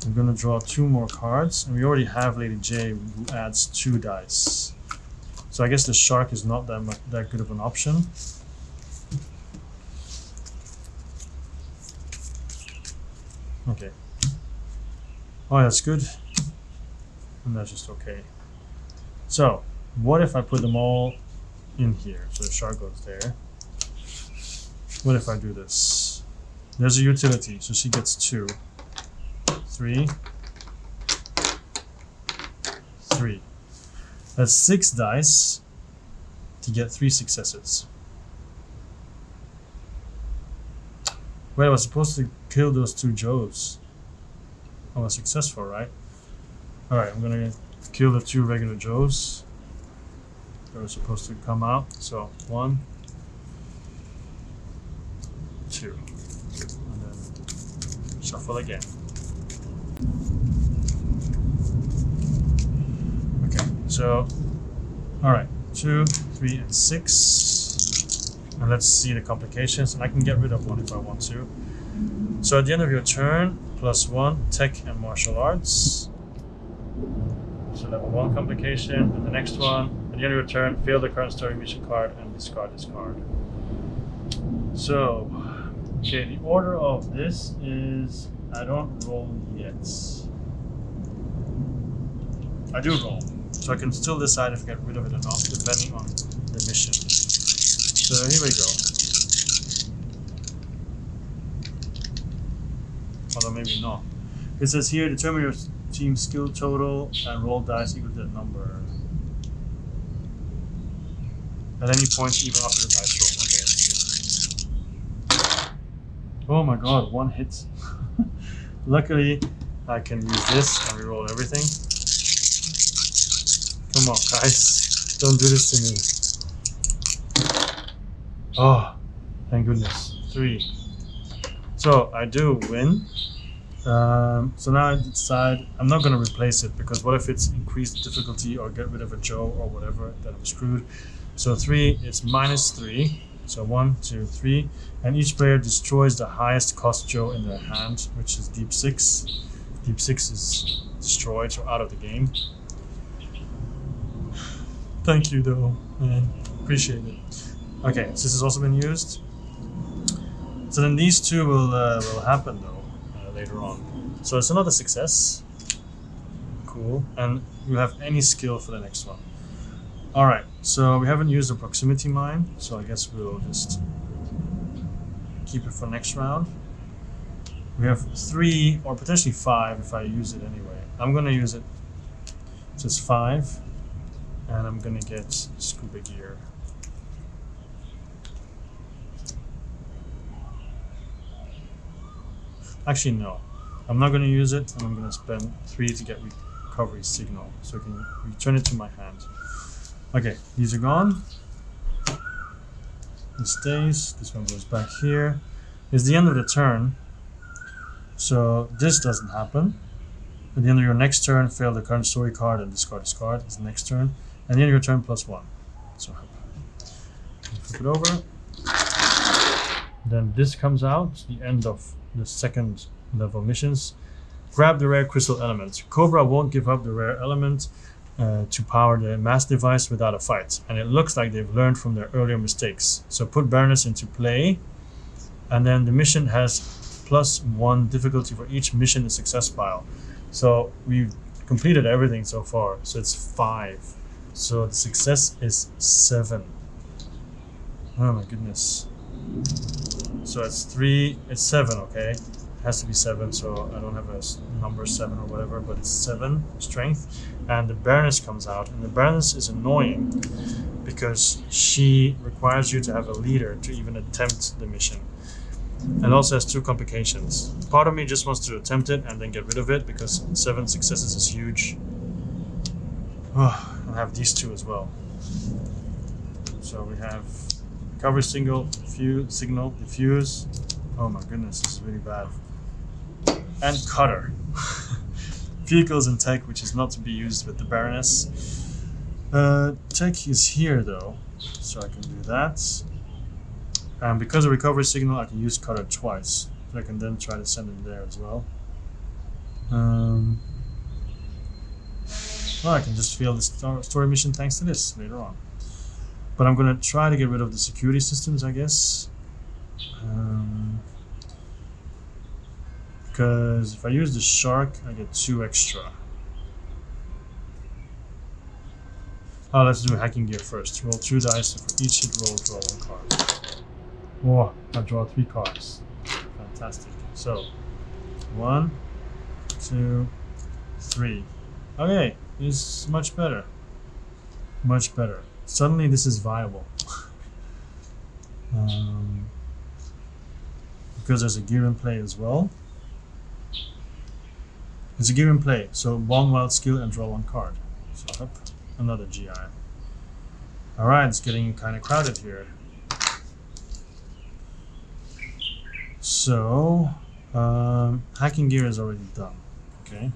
I'm gonna draw 2 more cards, and we already have Lady J who adds 2 dice. So I guess the shark is not that good of an option. Okay. Oh, that's good. And that's just okay. So, what if I put them all in here? So the shark goes there. What if I do this? There's a utility, so she gets 2. 3. 3. That's 6 dice to get 3 successes. Wait, I was supposed to kill those 2 Joes. I was successful, right? Alright, I'm gonna kill the 2 regular Joes. They're supposed to come out. So 1, 2. And then shuffle again. Okay, so alright, 2, 3, and 6. And let's see the complications. And I can get rid of 1 if I want to. So at the end of your turn, +1, tech and martial arts. So level 1 complication, and the next one, at the end of your turn, fail the current story mission card and discard this card. So, okay, the order of this is I don't roll yet. I do roll, so I can still decide if I get rid of it or not, depending on the mission. So here we go. Although maybe not. It says here, determine your team skill total and roll dice equal to that number. At any point, even after the dice roll. Okay, that's good. Oh my god, 1 hit. Luckily, I can use this and reroll everything. Come on, guys. Don't do this to me. Oh, thank goodness. 3. So, I do win. So now I decide I'm not going to replace it because what if it's increased difficulty or get rid of a Joe or whatever, then I'm screwed. So 3 is -3. So 1, 2, 3. And each player destroys the highest cost Joe in their hand, which is deep 6. Deep 6 is destroyed, so out of the game. Thank you though, man. Appreciate it. Okay, so this has also been used. So then these 2 will happen though. Later on. So it's another success. Cool. And you have any skill for the next one. Alright, so we haven't used the proximity mine, so I guess we'll just keep it for next round. We have 3 or potentially 5 if I use it anyway. I'm gonna use it. So it's 5. And I'm gonna get scuba gear. Actually, no. I'm not going to use it, and I'm going to spend 3 to get recovery signal, so I can return it to my hand. Okay, these are gone. This stays. This one goes back here. It's the end of the turn, so this doesn't happen. At the end of your next turn, fail the current story card and discard this card. It's the next turn. At the end of your turn, +1. So flip it over. Then this comes out, the end of the second level missions. Grab the rare crystal element. Cobra won't give up the rare element to power the mass device without a fight. And it looks like they've learned from their earlier mistakes. So put Baroness into play. And then the mission has +1 difficulty for each mission and success pile. So we've completed everything so far. So it's 5. So the success is 7. Oh my goodness. So it's 3, it's 7, okay? It has to be 7, so I don't have a number 7 or whatever, but it's 7 strength. And the Baroness comes out, and the Baroness is annoying because she requires you to have a leader to even attempt the mission. And also has 2 complications. Part of me just wants to attempt it and then get rid of it because 7 successes is huge. Oh, I have these 2 as well. So we have recovery signal, diffuse. Oh my goodness, this is really bad. And cutter. Vehicles and tech, which is not to be used with the Baroness. Tech is here though, so I can do that. And because of recovery signal, I can use cutter twice. So I can then try to send it there as well. Well, I can just fail the story mission thanks to this later on. But I'm going to try to get rid of the security systems, I guess. Because if I use the shark, I get 2 extra. Oh, let's do hacking gear first. Roll 2 dice, and for each hit roll, draw 1 card. Whoa, I draw 3 cards. Fantastic. So, 1, 2, 3. Okay, this is much better. Much better. Suddenly this is viable. Because there's a gear in play as well. There's a gear in play, so 1 wild skill and draw 1 card. So up, another GI. Alright, it's getting kind of crowded here. So, hacking gear is already done. Okay,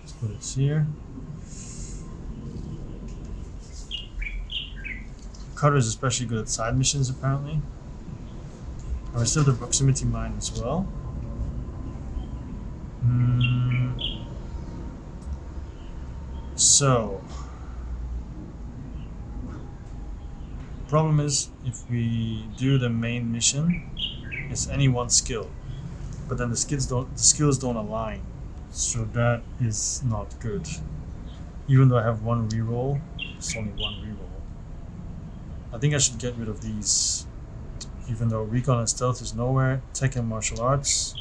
let's put it here. Cutter is especially good at side missions, apparently. And we still have the proximity mine as well. So, problem is, if we do the main mission, it's any 1 skill, but then the skills don't align, so that is not good. Even though I have 1 reroll, it's only 1 reroll. I think I should get rid of these, even though recon and stealth is nowhere. Tech and martial arts,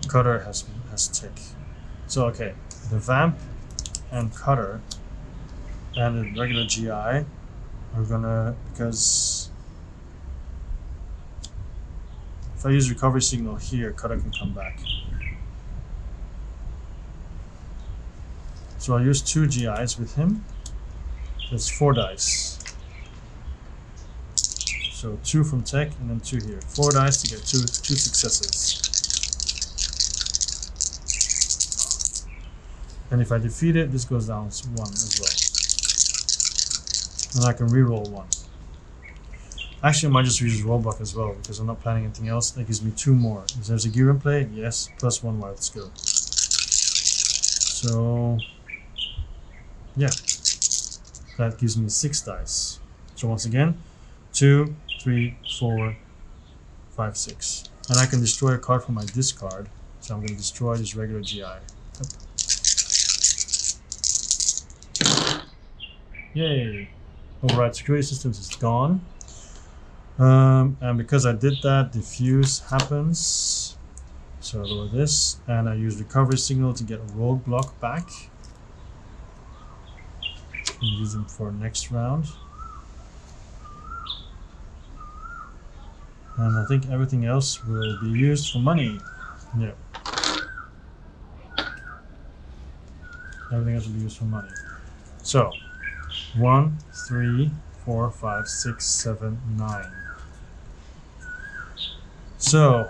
cutter has tech. So okay, the vamp and cutter and the regular GI are gonna, because if I use recovery signal here, cutter can come back. So I'll use 2 GIs with him. That's 4 dice. So 2 from tech and then 2 here. 4 dice to get 2 successes. And if I defeat it, this goes down 1 as well. And I can reroll 1. Actually, I might just use rollback as well because I'm not planning anything else. That gives me 2 more. Is there's a gear in play? Yes, +1 wild skill. So yeah, that gives me 6 dice. So once again, 2, 3, 4, 5, 6. And I can destroy a card from my discard. So I'm going to destroy this regular GI. Yep. Yay! Override security systems is gone. And because I did that, diffuse happens. So I lower this, and I use recovery signal to get a roadblock back. And use them for next round. And I think everything else will be used for money. Yeah. Everything has to be used for money. So 1, 3, 4, 5, 6, 7, 9. So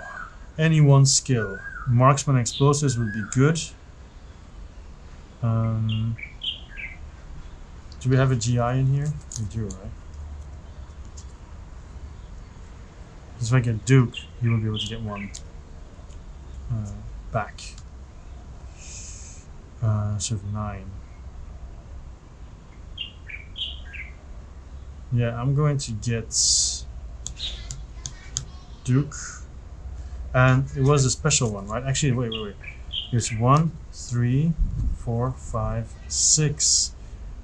any one skill. Marksman explosives would be good. Do we have a GI in here? We do, right? If I get Duke, he will be able to get one back. So 9. Yeah, I'm going to get Duke. And it was a special one, right? Actually, wait. Here's 1, 3, 4, 5, 6,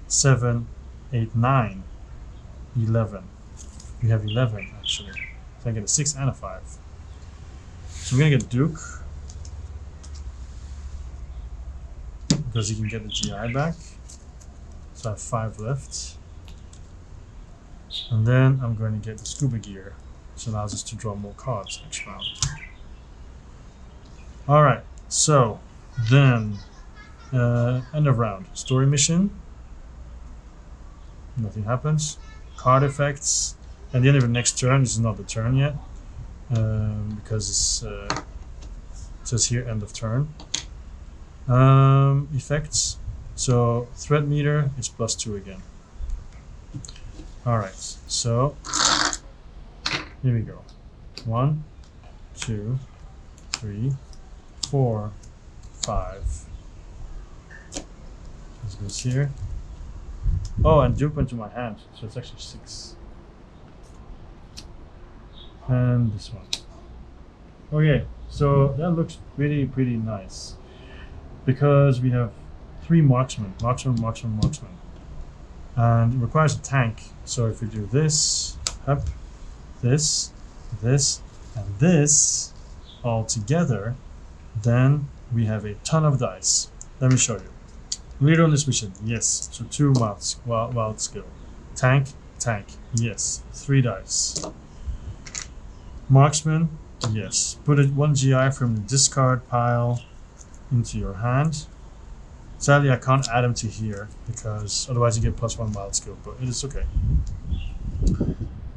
7, 8, 9, 11. We have 11 actually. So I get a 6 and a 5. So we're gonna get Duke because he can get the GI back. So I have 5 left. And then I'm going to get the scuba gear, which allows us to draw more cards next round. Alright, so then end of round. Story mission. Nothing happens. Card effects. At the end of the next turn, this is not the turn yet, because it says here end of turn. Effects. So threat meter is +2 again. Alright, so here we go. 1, 2, 3, 4, 5. This goes here. Oh, and Duke went to my hand, so it's actually 6. And this one. Okay, so that looks pretty nice. Because we have 3 marksmen. Marksman. And it requires a tank. So if we do this, up, this, and this all together, then we have a ton of dice. Let me show you. Leader on this mission, yes. So 2 wild skill. Tank, yes. 3 dice. Marksman, yes. Put 1 GI from the discard pile into your hand. Sadly, I can't add them to here because otherwise you get +1 wild skill, but it is okay.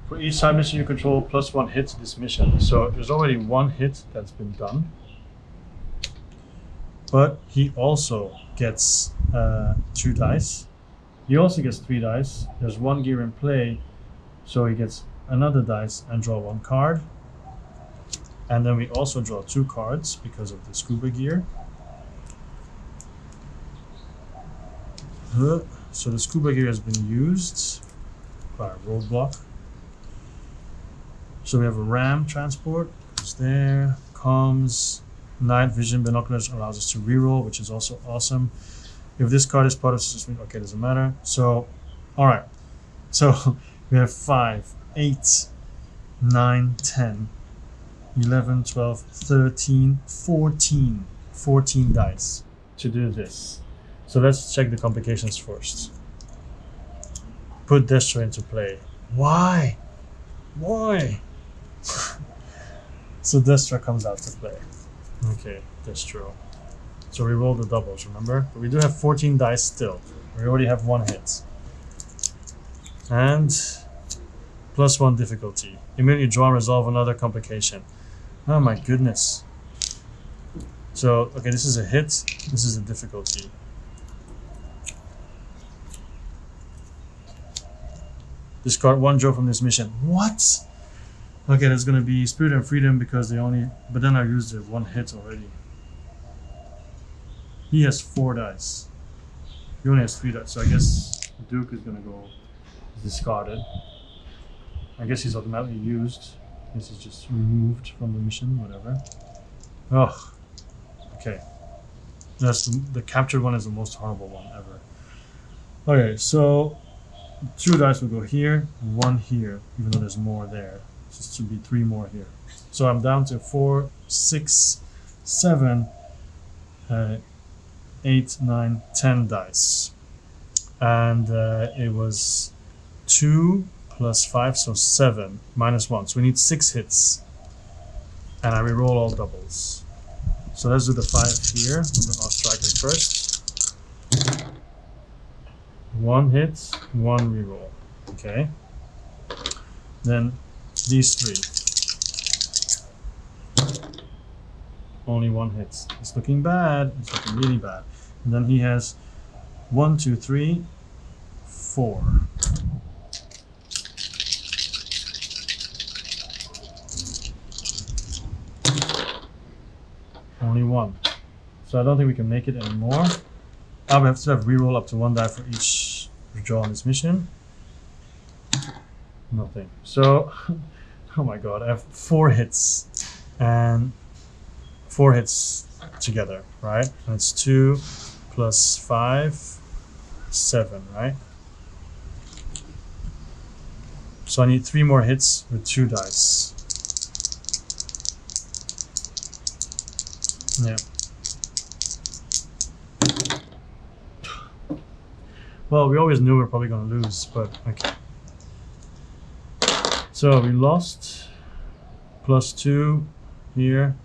For each side mission you control, +1 hit to this mission. So there's already 1 hit that's been done. But he also gets 2 dice. He also gets 3 dice. There's 1 gear in play, so he gets another dice and draw 1 card. And then we also draw 2 cards because of the scuba gear. So the scuba gear has been used by a roadblock. So we have a RAM transport. It's there. Comms. Night vision binoculars allows us to reroll, which is also awesome. If this card is part of the system, okay, doesn't matter. So, alright. So we have 5, 8, 9, 10, 11, 12, 13, 14. 14 dice to do this. So let's check the complications first. Put Destro into play. Why? So Destro comes out to play. Okay, Destro. So we roll the doubles, remember? But we do have 14 dice still. We already have 1 hit. And +1 difficulty. Immediately draw and resolve another complication. Oh my goodness. So, okay, this is a hit. This is a difficulty. Discard 1 draw from this mission. What? Okay, that's gonna be Spirit and Freedom because they only... But then I used it 1 hit already. He has 4 dice. He only has 3 dice, so I guess Duke is gonna go discarded. I guess he's automatically used. This is just removed from the mission, whatever. Oh, okay. That's the captured one is the most horrible one ever. Okay, so 2 dice will go here, 1 here, even though there's more there. So it should be 3 more here. So I'm down to 4, 6, 7, 8, 9, 10 dice. And it was 2 plus 5, so 7, -1. So we need 6 hits. And I reroll all doubles. So let's do the 5 here. I'll strike it first. 1 hit, 1 reroll. Okay. Then these 3. Only 1 hit. It's looking bad. It's looking really bad. And then he has 1, 2, 3, 4. Only 1. So I don't think we can make it anymore. We have to have reroll up to 1 die for each withdraw on this mission. Nothing. So, oh my god, I have 4 hits. And 4 hits together, right? And it's 2 plus 5, 7, right? So I need 3 more hits with 2 dice. Yeah. Well, we always knew we were probably going to lose, but okay. So we lost. +2 here.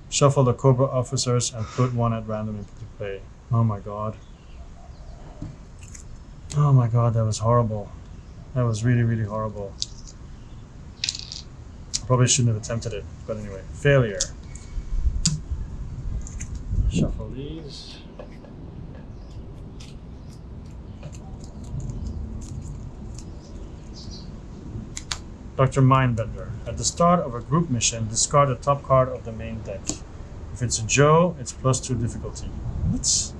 Shuffle the Cobra officers and put 1 at random into play. Oh my god. Oh my god, that was horrible. That was really, really horrible. Probably shouldn't have attempted it, but anyway. Failure. Shuffle these. Dr. Mindbender. At the start of a group mission, discard the top card of the main deck. If it's a Joe, it's +2 difficulty. What?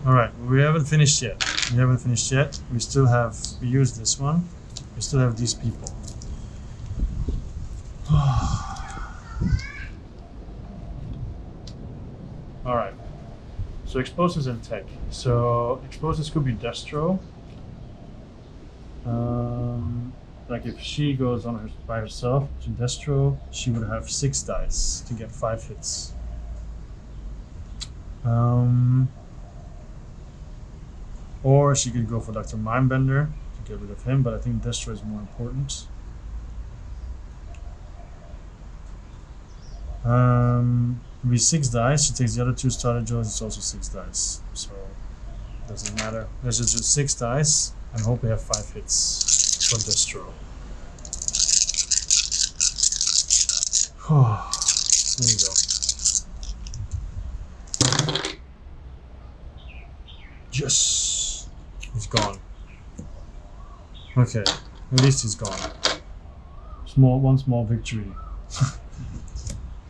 Alright, we haven't finished yet. We still have, we used this one. We still have these people. Alright. So explosives and tech. So explosives could be Destro. Like if she goes on by herself to Destro, she would have 6 dice to get 5 hits. Or she could go for Dr. Mindbender to get rid of him, but I think Destro is more important. It'll be 6 dice. She takes the other 2 starter Joes, it's also 6 dice. So it doesn't matter. Let's just do 6 dice and hope we have 5 hits for Destro. There you go. Yes! He's gone. Okay, at least he's gone. One small victory.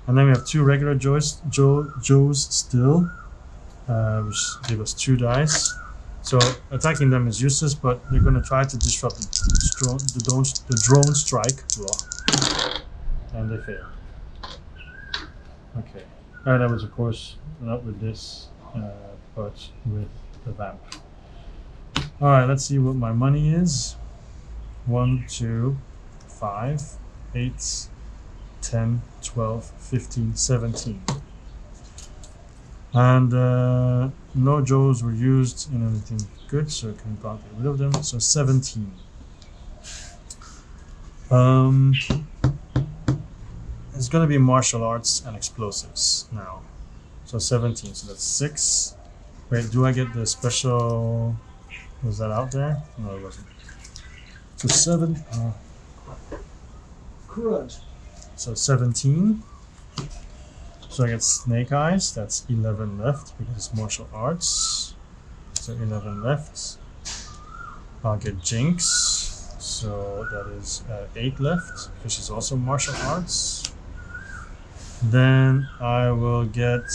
And then we have 2 regular Joes still, which give us 2 dice. So attacking them is useless, but they're going to try to disrupt the drone strike. And they fail. Okay. And that was, of course, not with this, but with the vamp. Alright, let's see what my money is. 1, 2, 5, 8, 10, 12, 15, 17. And no Joes were used in anything good, so I can probably get rid of them. So 17. It's going to be martial arts and explosives now. So 17, so that's 6. Wait, do I get the special? Was that out there? No, it wasn't. So 7. Crud. So 17. So I get Snake Eyes. That's 11 left because it's martial arts. So 11 left. I'll get Jinx. So that is 8 left because she's also martial arts. Then I will get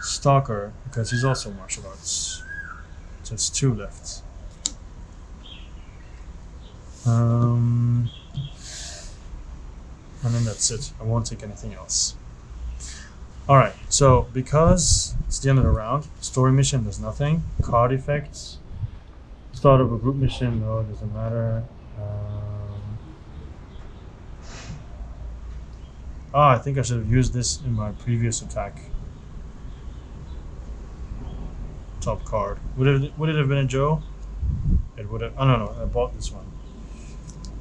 Stalker because he's also martial arts. So it's 2 left. And then that's it. I won't take anything else. Alright, so because it's the end of the round, story mission does nothing. Card effects. Start of a group mission, no, it doesn't matter. I think I should have used this in my previous attack. Top card. Would it have been a Joe? It would have. Oh no, I bought this one.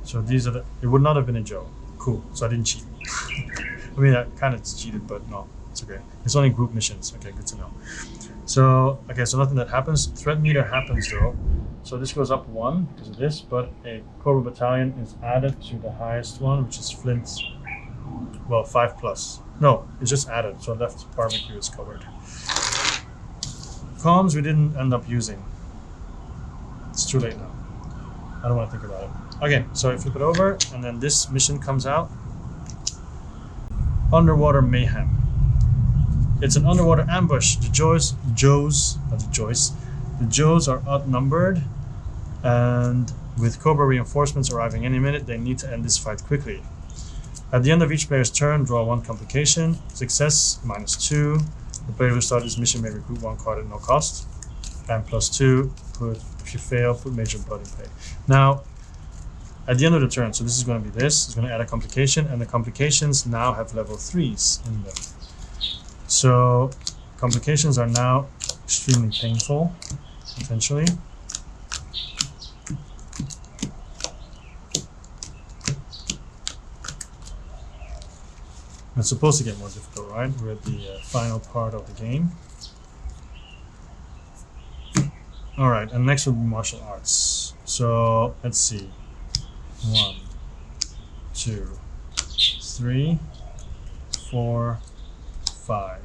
So these are it would not have been a Joe. Cool. So I didn't cheat. I mean, I kind of cheated, but no, it's It's okay. It's only group missions. Okay, good to know. So, okay, so nothing that happens. Threat meter happens though. So this goes up 1 because of this, but a Cobra battalion is added to the highest one, which is Flint. Well, 5+. No, it's just added, so left barbecue is covered. Comms we didn't end up using. It's too late now. I don't want to think about it. Okay, so I flip it over, and then this mission comes out. Underwater Mayhem. It's an underwater ambush. The Joes are outnumbered, and with Cobra reinforcements arriving any minute, they need to end this fight quickly. At the end of each player's turn, draw 1 complication. Success, -2. The player who started this mission may recruit 1 card at no cost. And +2, if you fail, put major blood in play. Now, at the end of the turn, so this is going to be this, it's going to add a complication, and the complications now have level 3s in them. So, complications are now extremely painful, potentially. It's supposed to get more difficult, right? We're at the final part of the game. Alright, and next will be martial arts. So, let's see. 1, 2, 3, 4, 5.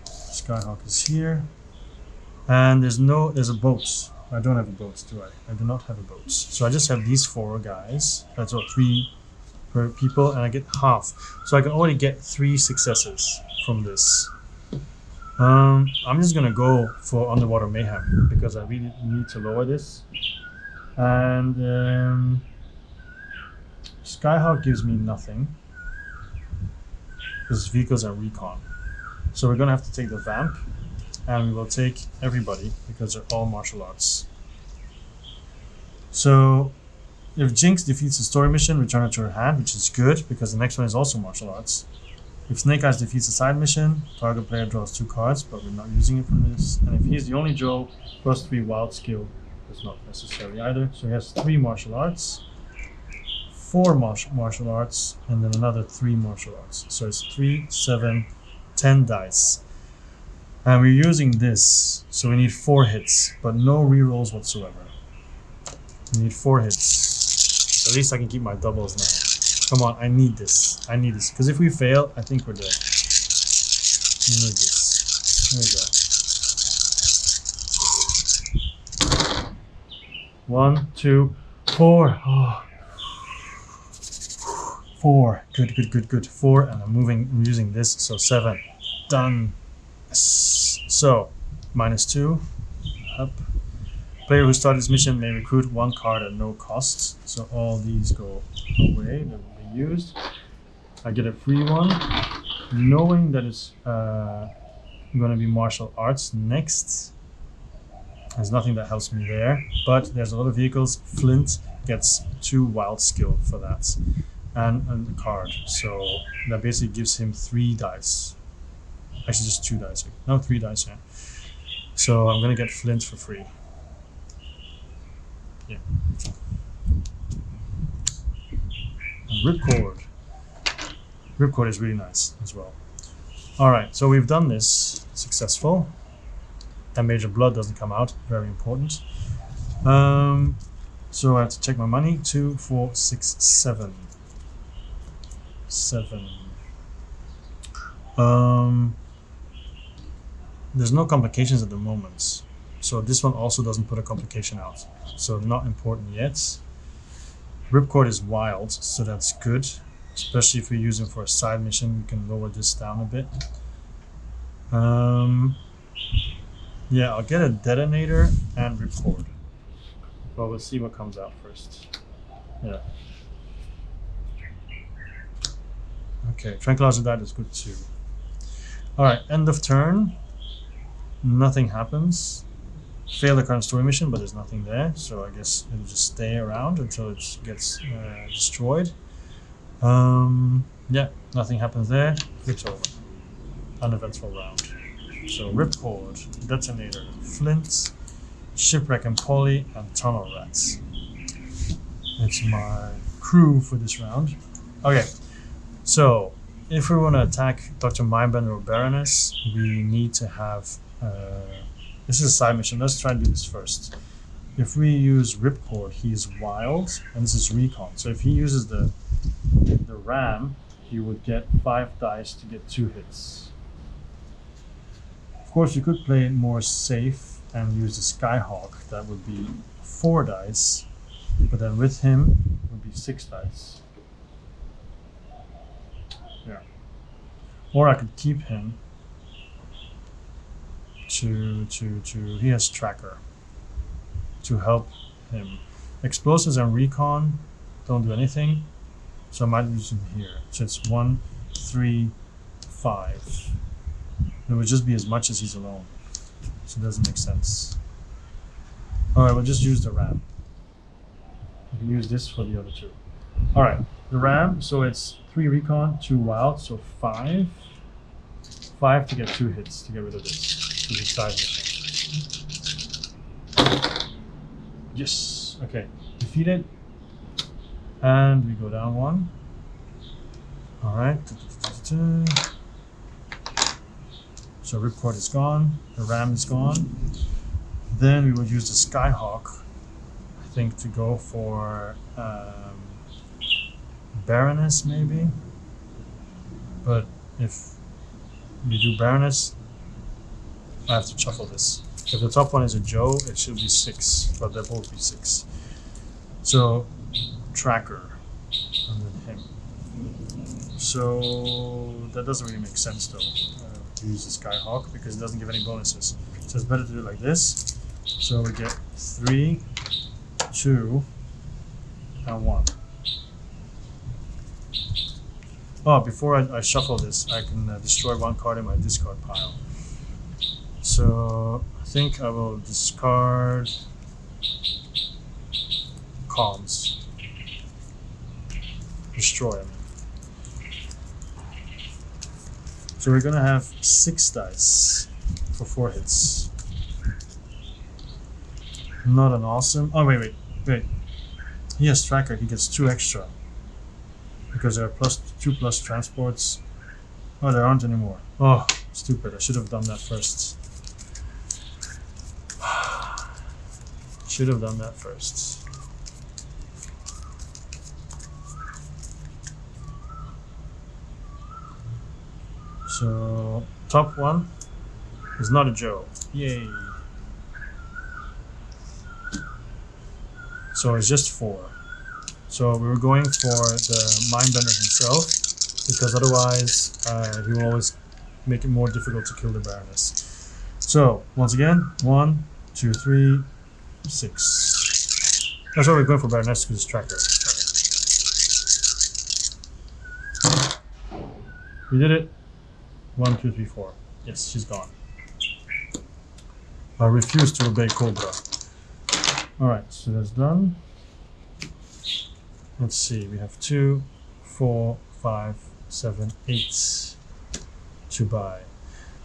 Skyhawk is here. And there's a boat. I don't have a boat, do I? I do not have a boat. So I just have these 4 guys. That's all 3 per people, and I get half. So I can only get 3 successes from this. I'm just gonna go for Underwater Mayhem because I really need to lower this. And Skyhawk gives me nothing because vehicles are recon. So we're gonna have to take the Vamp, and we will take everybody because they're all martial arts. So if Jinx defeats the story mission, return it to her hand, which is good because the next one is also martial arts. If Snake Eyes defeats the side mission, target player draws 2 cards, but we're not using it from this. And if he's the only Joe, +3 wild skill is not necessary either. So he has 3 martial arts, 4 martial arts, and then another 3 martial arts. So it's 3, 7, 10 dice. And we're using this, so we need 4 hits, but no rerolls whatsoever. We need 4 hits. At least I can keep my doubles now. Come on, I need this. I need this. Because if we fail, I think we're dead. We need this. There we go. 1, 2, 4. Oh. 4. Good, good, good, good. 4, and I'm using this, so 7. Done. Yes. So, -2. Up. Player who started this mission may recruit 1 card at no cost. So all these go away. They will be used. I get a free one, knowing that it's going to be martial arts next. There's nothing that helps me there, but there's a lot of vehicles. Flint gets 2 wild skill for that, and a card. So that basically gives him 3 dice. Actually, just 2 dice. No, 3 dice. Yeah. So I'm going to get Flint for free. Yeah. Ripcord. Ripcord is really nice as well. Alright, so we've done this. Successful. And Major Blood doesn't come out. Very important. So I have to check my money. 2, 4, 6, 7. 7. There's no complications at the moment. So this one also doesn't put a complication out. So not important yet. Ripcord is wild, so that's good. Especially if we use him for a side mission, we can lower this down a bit. Yeah, I'll get a detonator and Ripcord. But we'll see what comes out first. Yeah. Okay, Tranquilizer died is good too. Alright, end of turn. Nothing happens. Fail the current story mission, but there's nothing there, so I guess it'll just stay around until it gets destroyed. Yeah, nothing happens there. Flips over. Uneventful round. So Ripcord, Detonator, Flint, Shipwreck and Polly, and Tunnel Rats. It's my crew for this round. Okay, so if we want to attack Dr. Mindbender or Baroness, we need to have... this is a side mission. Let's try and do this first. If we use Ripcord, he's wild, and this is recon. So if he uses the ram, he would get 5 dice to get 2 hits. Of course, you could play it more safe and use the Skyhawk. That would be 4 dice, but then with him it would be 6 dice. Yeah. Or I could keep him to he has tracker to help him. Explosives and recon don't do anything, so I might use him here. So it's 1, 3, 5. It would just be as much as he's alone, so it doesn't make sense. Alright, we'll just use the ram. We can use this for the other 2. Alright, the ram, so it's 3 recon, 2 wild, so 5. 5 to get 2 hits to get rid of this. This is side mission. Yes, okay, defeated. And we go down 1. Alright. So Ripcord is gone, the ram is gone. Then we would use the Skyhawk, I think, to go for Baroness maybe. But if we do Baroness, I have to shuffle this. If the top one is a Joe, it should be 6, but they'll both be 6. So tracker and then him. So that doesn't really make sense though. To use the Skyhawk because it doesn't give any bonuses. So it's better to do it like this. So we get 3, 2, and 1. Oh, before I shuffle this, I can destroy 1 card in my discard pile. So I think I will discard Comms. Destroy, I mean. So we're gonna have 6 dice for 4 hits. Not an awesome. Oh wait. He has tracker. He gets 2 extra because there are +2 transports. Oh, there aren't anymore. Oh, stupid! I should have done that first. Should have done that first. So top one is not a Joe. Yay! So it's just 4. So we were going for the Mindbender himself because otherwise he will always make it more difficult to kill the Baroness. So once again, 1, 2, 3, 6. That's why we're going for Baroness because it's tracker. Sorry. We did it. 1, 2, 3, 4. Yes, she's gone. I refuse to obey Cobra. Alright, so that's done. Let's see, we have 2, 4, 5, 7, 8 to buy.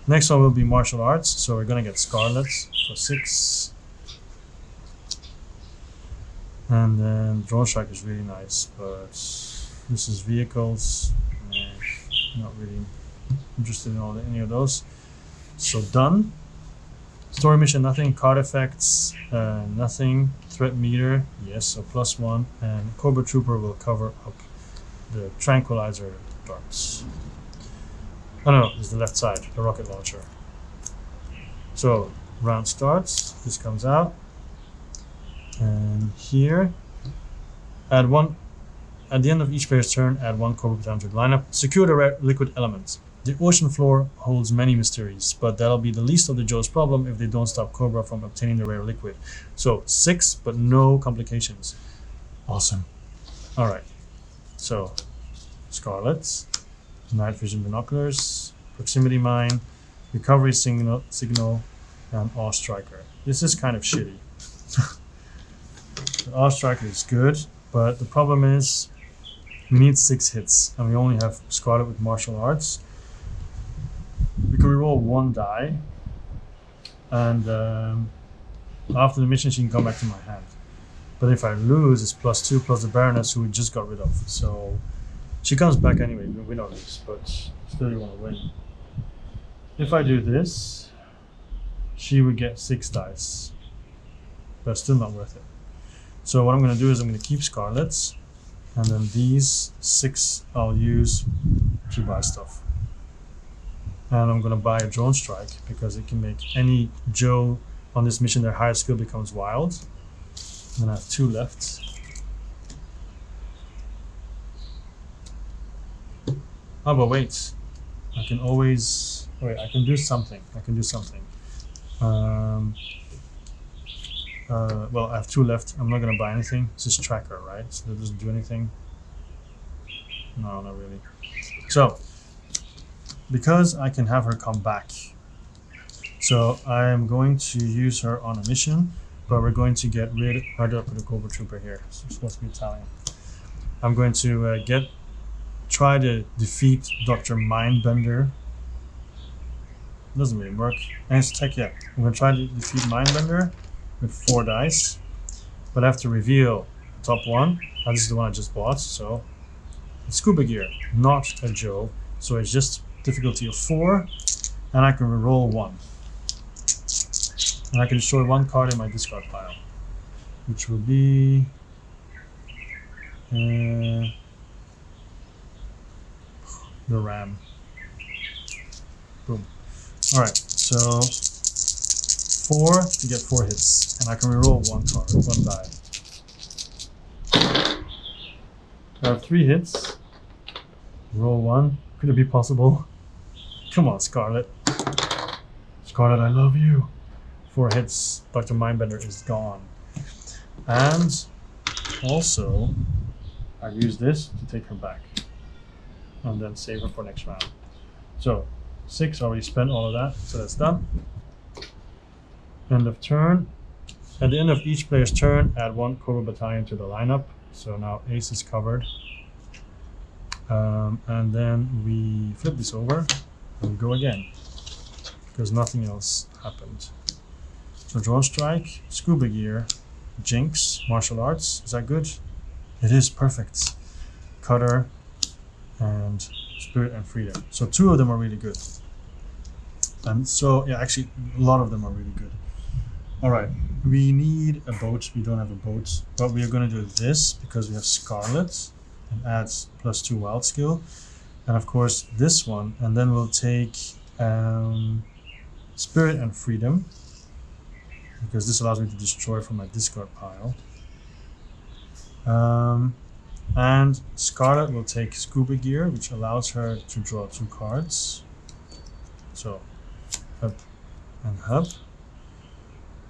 Next one will be martial arts, so we're gonna get Scarlet for 6. And then drone strike is really nice, but this is vehicles. Not really interested in any of those. So done. Story mission, nothing. Card effects, nothing. Threat meter, yes, so +1. And Cobra Trooper will cover up the tranquilizer darts. Oh no, it's the left side, the rocket launcher. So round starts. This comes out, and here, add 1. At the end of each player's turn, add 1 Cobra Battalion to the lineup. Secure the rare liquid element. The ocean floor holds many mysteries, but that'll be the least of the Joe's problem if they don't stop Cobra from obtaining the rare liquid. So 6, but no complications. Awesome. Alright. So, Scarlet, night vision binoculars, proximity mine, recovery signal, and Awe Striker. This is kind of shitty. The Awe Striker is good, but the problem is we need 6 hits, and we only have Scarlet with martial arts. We can reroll 1 die, and after the mission she can come back to my hand. But if I lose, it's +2 plus the Baroness who we just got rid of. So She comes back anyway, we win or lose, but still you want to win. If I do this, she would get 6 dice, but still not worth it. So what I'm going to do is I'm going to keep Scarlets, and then these 6 I'll use to buy stuff. And I'm going to buy a Drone Strike because it can make any Joe on this mission, their highest skill becomes wild. And I have 2 left. Oh, but wait, I can always, wait, I can do something. Well, I have 2 left. I'm not going to buy anything. It's just tracker, right? So that doesn't do anything. No, not really. So, because I can have her come back, so I am going to use her on a mission, but we're going to get rid. I do put a Cobra Trooper here. So it's supposed to be Italian. I'm going to try to defeat Dr. Mindbender. Doesn't really work. And it's tech, yeah. I'm going to try to defeat Mindbender with 4 dice, but I have to reveal top 1. This is the one I just bought, so it's scuba gear, not a Joe. So it's just difficulty of 4, and I can reroll 1. And I can destroy 1 card in my discard pile, which will be the Ram. Boom. Alright, so 4 to get 4 hits, and I can reroll 1 card, 1 die. I have 3 hits. Roll 1. Could it be possible? Come on, Scarlet. Scarlet, I love you. 4 hits. Dr. Mindbender is gone. And also, I use this to take her back. And then save her for next round. So, 6, already spent all of that, so that's done. End of turn. At the end of each player's turn, add 1 Cobra Battalion to the lineup. So now Ace is covered. And then we flip this over and we go again, because nothing else happened. So Drone Strike, Scuba Gear, Jinx, Martial Arts. Is that good? It is perfect. Cutter and Spirit and Freedom. So 2 of them are really good. And so, yeah, actually a lot of them are really good. Alright, we need a boat. We don't have a boat, but we are going to do this because we have Scarlet and adds +2 wild skill. And of course this one, and then we'll take Spirit and Freedom, because this allows me to destroy from my discard pile. And Scarlet will take Scuba Gear, which allows her to draw 2 cards. So, Hub and Hub.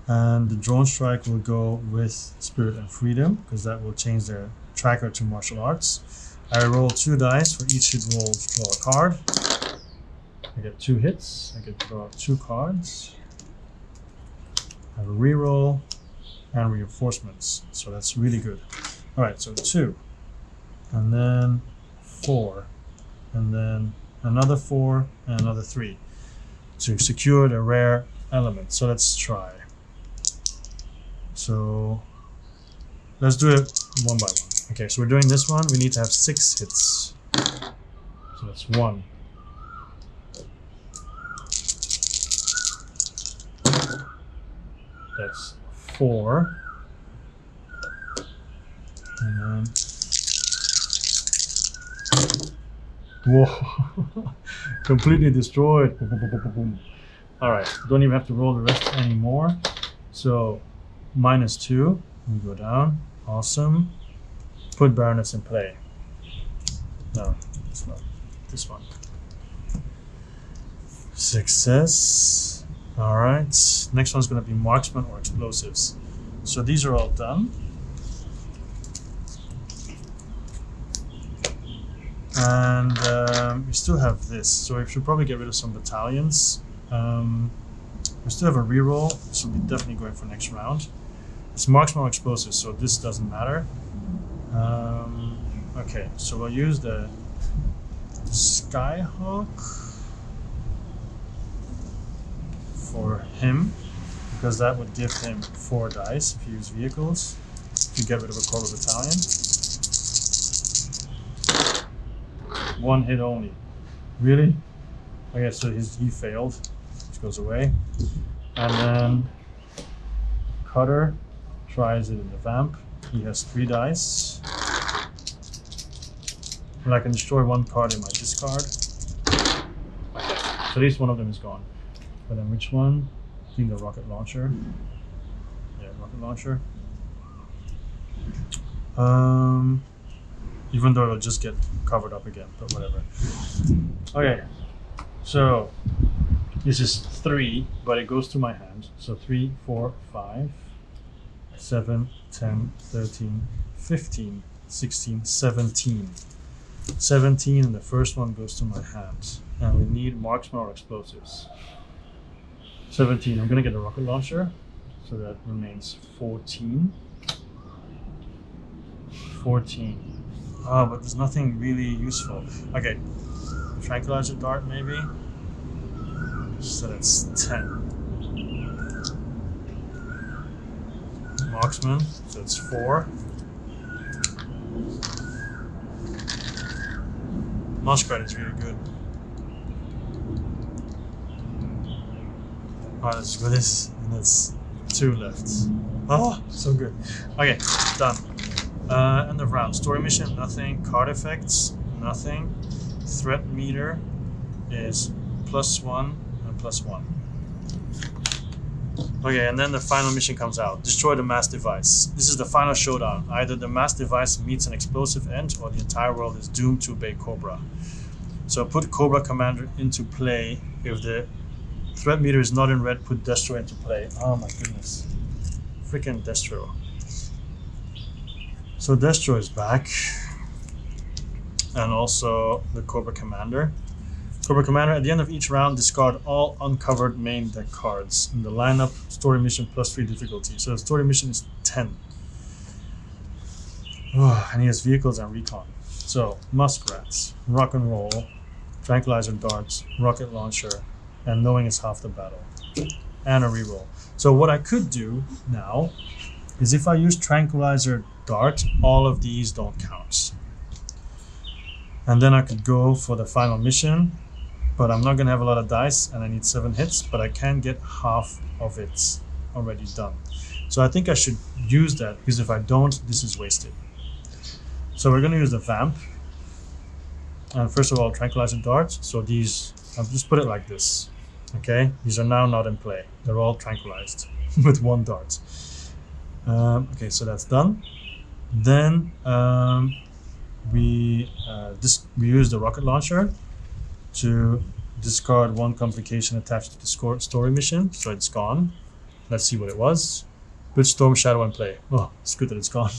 And the Drone Strike will go with Spirit and Freedom, because that will change their tracker to Martial Arts. I roll 2 dice. For each hit roll, draw a card. I get 2 hits. I get to draw 2 cards. I have a reroll and reinforcements. So that's really good. Alright, so 2. And then 4. And then another 4 and another 3. To secure the rare element. So let's try. So let's do it one by one. Okay, so we're doing this one. We need to have 6 hits. So that's 1. That's 4. And then, whoa, completely destroyed. All right, don't even have to roll the rest anymore. So -2, we go down. Awesome. Put Baroness in play. No, it's not this one. Success. All right. Next one's going to be Marksman or Explosives. So these are all done. And we still have this. So we should probably get rid of some battalions. We still have a reroll, so we'll be definitely going for next round. It's Marksman or Explosives, so this doesn't matter. Okay, so we'll use the Skyhawk for him, because that would give him 4 dice if you use vehicles to get rid of a Cobra Battalion. 1 hit only. Really? Okay, so he failed, which goes away. And then Cutter tries it in the Vamp. He has 3 dice. And I can destroy 1 card in my discard. Okay, so at least one of them is gone. But then which one? I think the rocket launcher. Yeah, rocket launcher. Even though it'll just get covered up again, but whatever. Okay, so this is 3, but it goes to my hand. So 3, 4, 5, 7, 10, 13, 15, 16, 17. 17, and the first one goes to my hand. And we need marksman or explosives. 17, I'm gonna get a rocket launcher. So that remains 14. 14. Oh, but there's nothing really useful. Okay, tranquilizer dart maybe. So that's 10. Marksman, so it's 4. Muskrat is really good. Oh, let's go this, and that's 2 left. Oh, so good. Okay, done. End of round. Story mission, nothing. Card effects, nothing. Threat meter is +1 and +1. Okay, and then the final mission comes out. Destroy the mass device. This is the final showdown. Either the mass device meets an explosive end, or the entire world is doomed to obey Cobra. So put Cobra Commander into play. If the threat meter is not in red, put Destro into play. Oh my goodness. Freaking Destro. So Destro is back. And also the Cobra Commander. Cobra Commander, at the end of each round, discard all uncovered main deck cards in the lineup. Story mission +3 difficulty. So the story mission is 10. Oh, and he has vehicles and recon. So muskrats, rock and roll, tranquilizer darts, rocket launcher, and knowing is half the battle, and a reroll. So what I could do now is if I use tranquilizer dart, all of these don't count. And then I could go for the final mission. But I'm not going to have a lot of dice, and I need 7 hits, but I can get half of it already done. So I think I should use that, because if I don't, this is wasted. So we're going to use the Vamp. And first of all, tranquilizer darts. So these, I'll just put it like this. Okay, these are now not in play. They're all tranquilized with 1 dart. Okay, so that's done. Then we use the rocket launcher to discard 1 complication attached to the story mission, so it's gone. Let's see what it was. Put Storm Shadow in play. Oh, it's good that it's gone.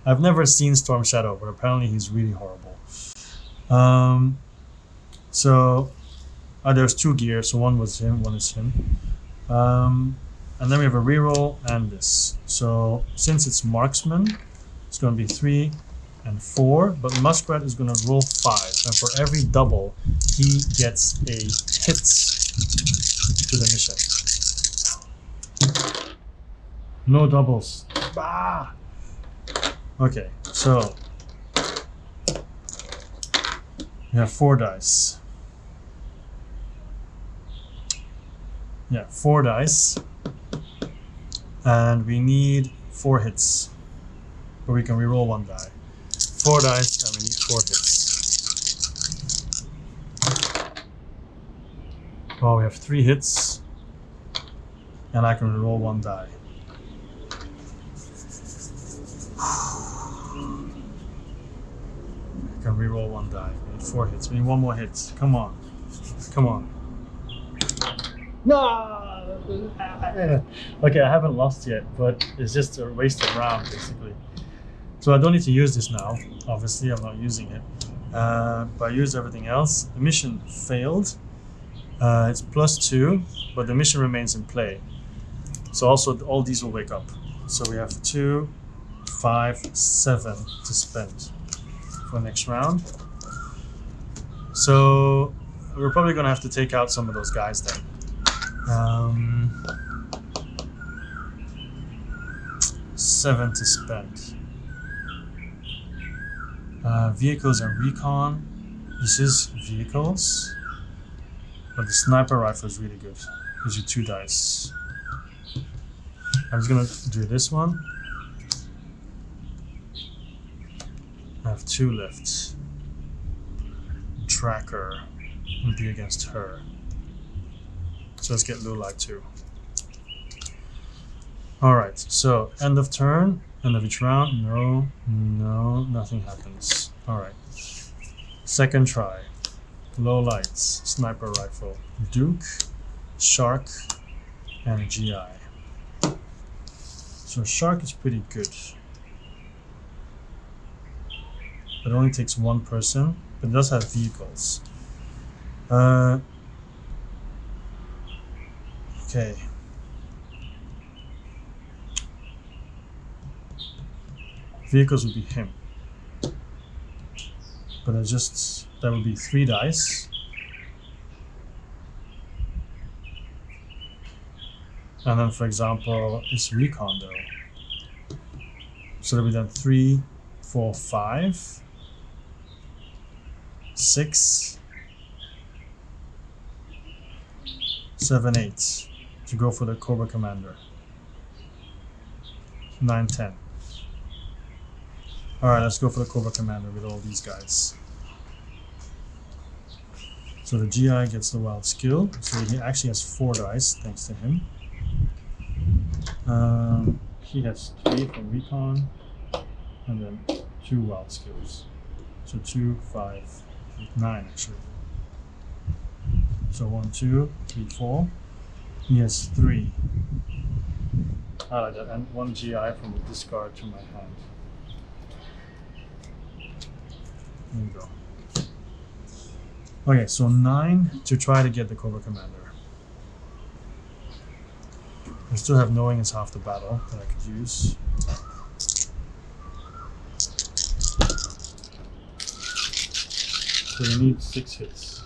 I've never seen Storm Shadow, but apparently he's really horrible. There's 2 gears, so 1 was him, 1 is him. And then we have a reroll and this. So since it's marksman, it's going to be 3 and 4, but Muskrat is going to roll 5, and for every double, he gets a hit to the mission. No doubles. Bah! Okay, so we have 4 dice. Yeah, 4 dice, and we need 4 hits, but we can reroll 1 die. 4 dice, and we need 4 hits. Well, we have 3 hits, and I can reroll 1 die. I can reroll 1 die. We need 4 hits. We need 1 more hit. Come on. Come on. No! Okay, I haven't lost yet, but it's just a wasted round, basically. So I don't need to use this now. Obviously, I'm not using it. But I used everything else. The mission failed. It's +2, but the mission remains in play. So also all these will wake up. So we have 2, 5, 7 to spend for next round. So we're probably going to have to take out some of those guys then. 7 to spend. Vehicles and recon. This is vehicles, but the sniper rifle is really good. Gives you 2 dice. I'm just gonna do this one. I have 2 left. Tracker would be against her. So let's get low light too. Alright, so end of turn, end of each round. No, nothing happens. Alright. Second try. Low lights, sniper rifle, Duke, Shark, and GI. So Shark is pretty good. It only takes 1 person, but it does have vehicles. Okay. Vehicles would be him. But it's just, that would be 3 dice. And then, for example, it's recon though. So that would be then 3, 4, 5, 6, 7, 8 to go for the Cobra Commander. 9, 10. Alright, let's go for the Cobra Commander with all these guys. So the GI gets the wild skill, so he actually has 4 dice thanks to him. He has 3 from recon, and then 2 wild skills. So 2, 5, 8, 9 actually. So 1, 2, 3, 4. He has 3. I like that, and 1 GI from the discard to my hand. There you go. Okay, so 9 to try to get the Cobra Commander. I still have knowing is half the battle that I could use. So we need 6 hits.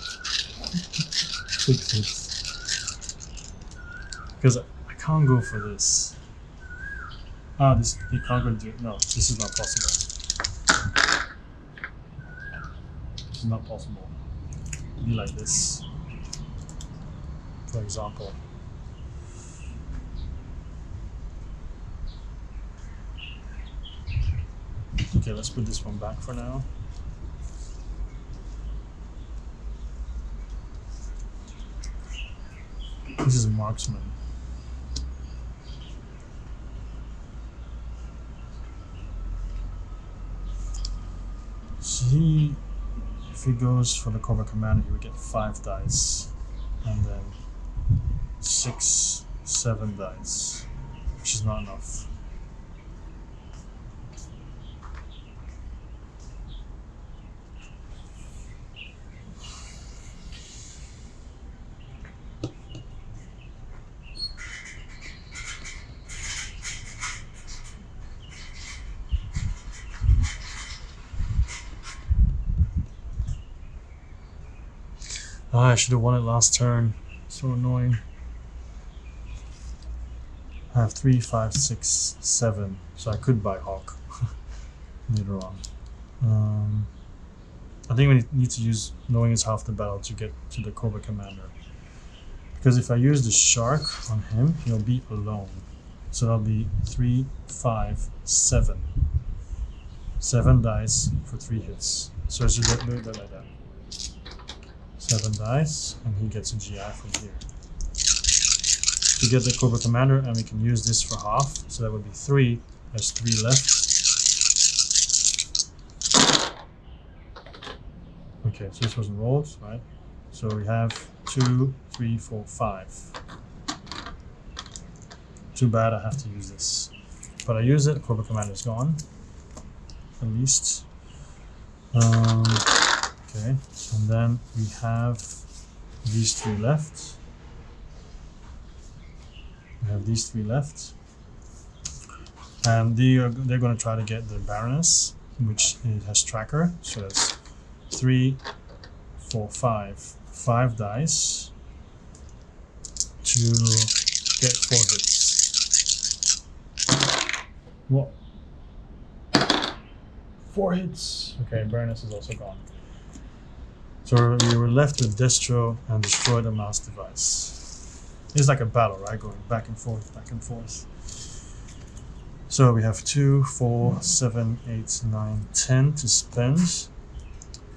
6 hits. Because I can't go for this. Ah, this you can't go do it. No, this is not possible. This is not possible. It'd be like this. For example. Okay, let's put this one back for now. This is a marksman. So if he goes for the Cobra Commander, he would get 5 dice, and then 6, 7 dice, which is not enough. Ah, I should have won it last turn. So annoying. I have 3, 5, 6, 7, so I could buy Hawk later on. I think we need to use knowing is half the battle to get to the Cobra Commander. Because if I use the Shark on him, he'll be alone. So that'll be 3, 5, 7. 7 dice for 3 hits. So I should do it like that. 7 dice, and he gets a GI from here. To get the Cobra Commander, and we can use this for half, so that would be 3. There's 3 left. Okay, so this wasn't rolled, right? So we have 2, 3, 4, 5. Too bad I have to use this. But I use it, Cobra Commander is gone. At least. Okay, and then we have these 3 left. We have these 3 left. And they're going to try to get the Baroness, which it has tracker. So that's 3, 4, 5. 5 dice to get 4 hits. What? 4 hits. Okay, Baroness is also gone. So we were left with destro and destroy the mouse device. It's like a battle, right? Going back and forth, back and forth. So we have 2, 4, 7, 8, 9, 10 to spend.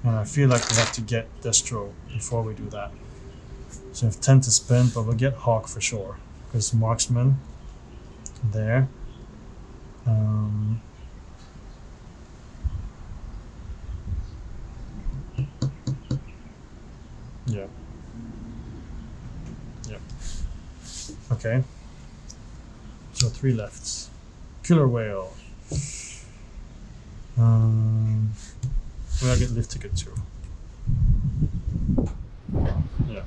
And I feel like we have to get destro before we do that. So we have 10 to spend, but we'll get Hawk for sure. Because marksman there. Yeah. Yep. Okay. So 3 left. Killer whale. Will I get lift ticket too? Yeah.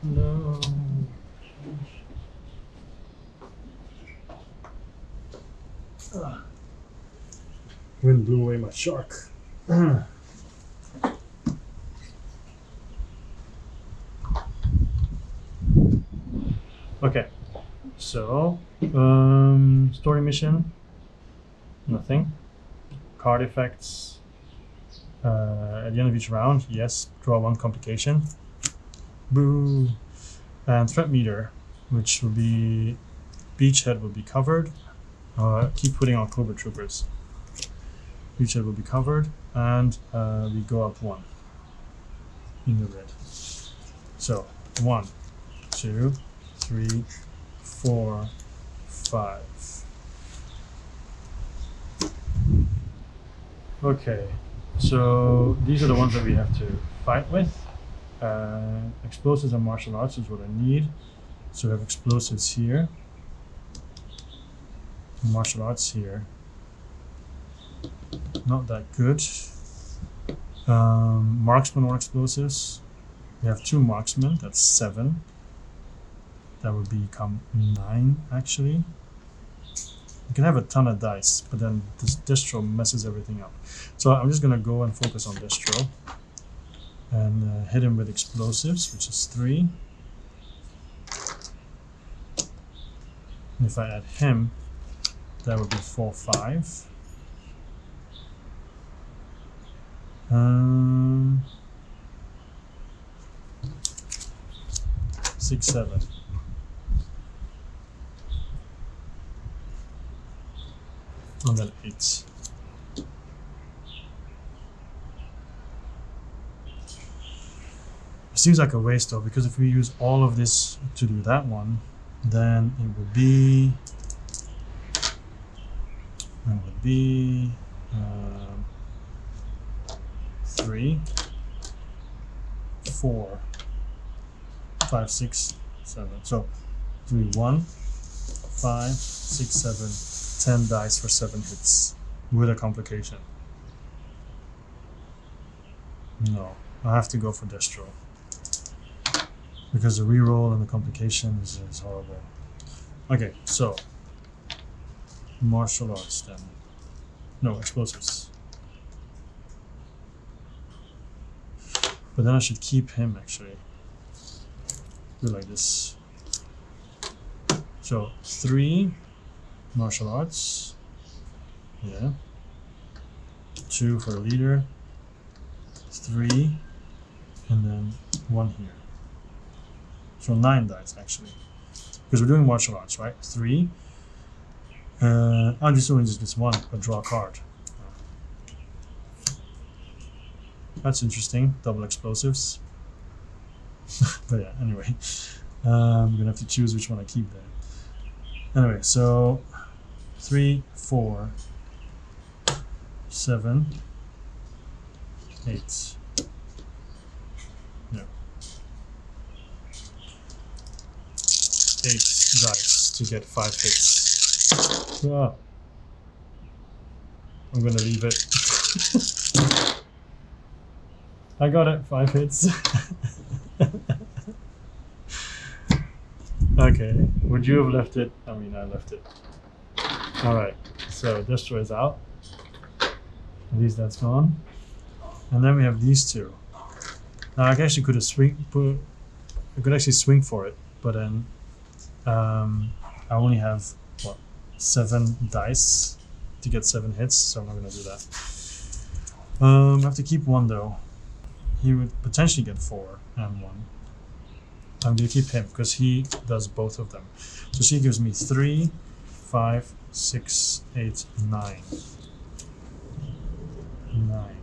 No. Wind blew away my shark. Okay, so story mission, nothing. Card effects. At the end of each round, yes, draw 1 complication. Boo. And threat meter, which will be beachhead will be covered. Keep putting on Cobra Troopers. Beachhead will be covered, and we go up 1 in the red. So 1, 2, 3, 4, 5. Okay, so these are the ones that we have to fight with. Explosives and martial arts is what I need. So we have explosives here, martial arts here. Not that good. Marksman or explosives. We have 2 marksmen, that's 7. That would become 9 actually. You can have a ton of dice, but then this distro messes everything up. So I'm just gonna go and focus on distro and hit him with explosives, which is 3. And if I add him, that would be 4, 5. 6, 7. And then 8. It seems like a waste though, because if we use all of this to do that one, then it would be 3, 4, 5, 6, 7. So 3, 1, 5, 6, 7, 10 dice for 7 hits with a complication. No, I have to go for destro because the reroll and the complication is horrible. Okay, so martial arts then. No, explosives. But then I should keep him actually. Do like this. So 3 martial arts. Yeah. 2 for the leader. 3 and then 1 here. So 9 dice actually. Because we're doing martial arts, right? 3. I'm just doing just 1, but draw a card. That's interesting. Double explosives. But yeah, anyway. I'm gonna have to choose which one I keep there. Anyway, so 3, 4, 7, 8. Yeah. 8 dice to get 5 hits. Ah. I'm gonna leave it. I got it, 5 hits. Okay, would you have left it? I mean, I left it. Alright, so Destroy is out. At least that's gone. And then we have these 2. Now I actually could have I could actually swing for it, but then I only have, what, 7 dice to get 7 hits, so I'm not gonna do that. I have to keep 1 though. he would potentially get 4 and 1. I'm going to keep him because he does both of them. So she gives me 3, 5, 6, 8, 9. 9.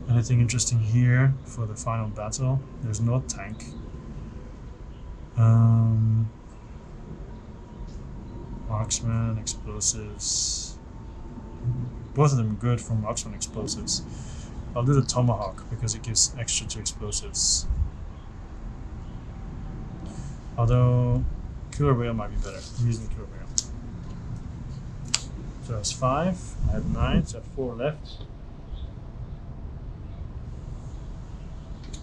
Anything interesting here for the final battle? There's no tank. Marksman, explosives. Both of them good for marksman explosives. I'll do the tomahawk because it gives extra to explosives. Although killer whale might be better. I'm using killer whale. So that's 5. I have 9, so I have 4 left.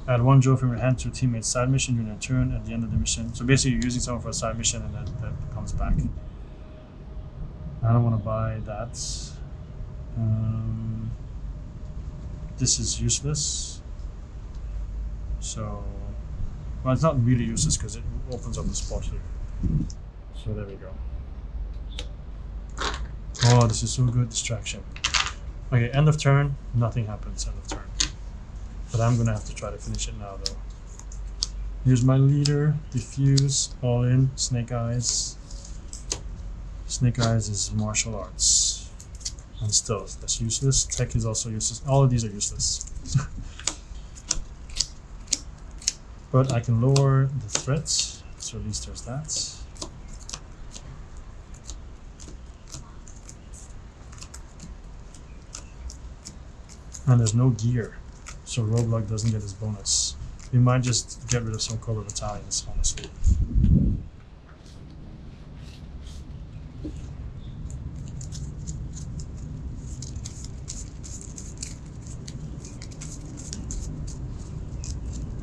Add 1 jewel from your hand to a teammate's side mission during a turn at the end of the mission. So basically you're using someone for a side mission and then that comes back. I don't want to buy that. This is useless. So, well, it's not really useless because it opens up the spot here. So there we go. Oh, this is so good, distraction. Okay, end of turn, nothing happens end of turn. But I'm gonna have to try to finish it now though. Here's my leader, diffuse, all in, snake eyes. Snake eyes is martial arts. And stealth, that's useless. Tech is also useless. All of these are useless. But I can lower the threat, so at least there's that. And there's no gear, so Roguelike doesn't get his bonus. We might just get rid of some Cobra battalions, honestly.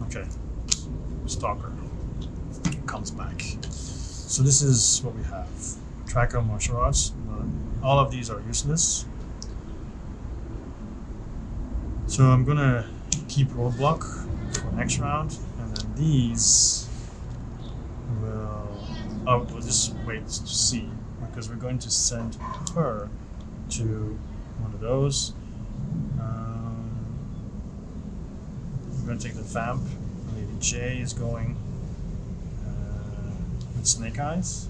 Okay, Stalker comes back. So this is what we have. Tracker, martial arts. All of these are useless. So I'm gonna keep roadblock for next round, and then these will. Oh, we'll just wait to see because we're going to send her to one of those. We're gonna take the vamp. Lady J is going with Snake Eyes.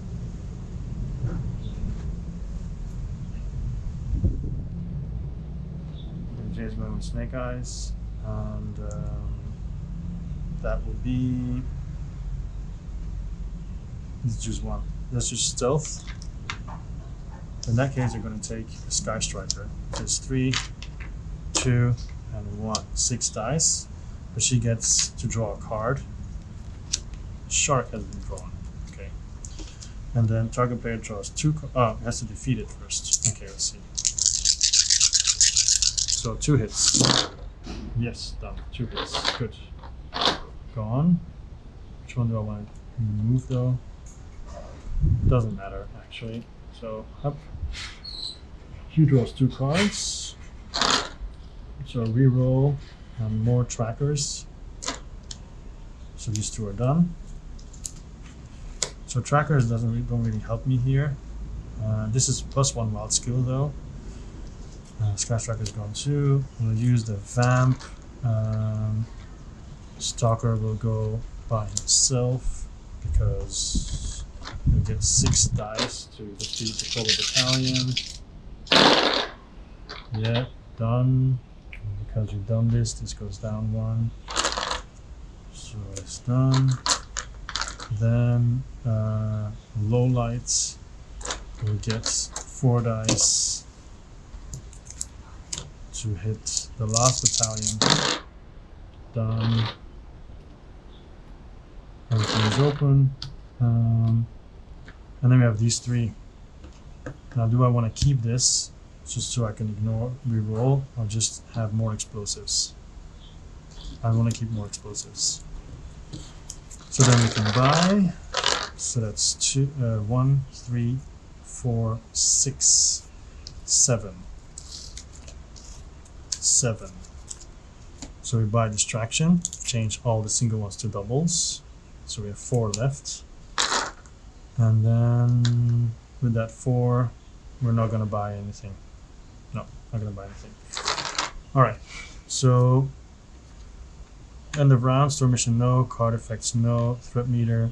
Is going with Snake Eyes, and that will be. Let's choose one. Let's choose stealth. In that case, we're going to take a Sky Striker. There's 3, 2, and 1. 6 dice, but she gets to draw a card. Shark has been drawn. Okay, and then target player draws 2. Oh, has to defeat it first. Okay, let's see. So 2 hits. Yes, done. 2 hits. Good. Gone. Which one do I want to remove though? Doesn't matter actually. So up. He draws 2 cards. So reroll and more trackers. So these 2 are done. So trackers don't really help me here. This is +1 wild skill though. Sky Striker is gone too. We'll use the vamp. Stalker will go by himself because he'll get 6 dice to defeat the Cobra battalion. Yeah, done. And because you've done this, this goes down 1. So it's done. Then low lights will get 4 dice to hit the last battalion. Done. Everything is open. And then we have these 3. Now, do I want to keep this just so I can ignore reroll, or just have more explosives? I want to keep more explosives. So then we can buy. So that's 1, 3, 4, 6, 7. 7. So we buy distraction, change all the single ones to doubles. So we have 4 left. And then with that 4, we're not going to buy anything. No, not going to buy anything. Alright, so End of round, store mission no, card effects no, threat meter.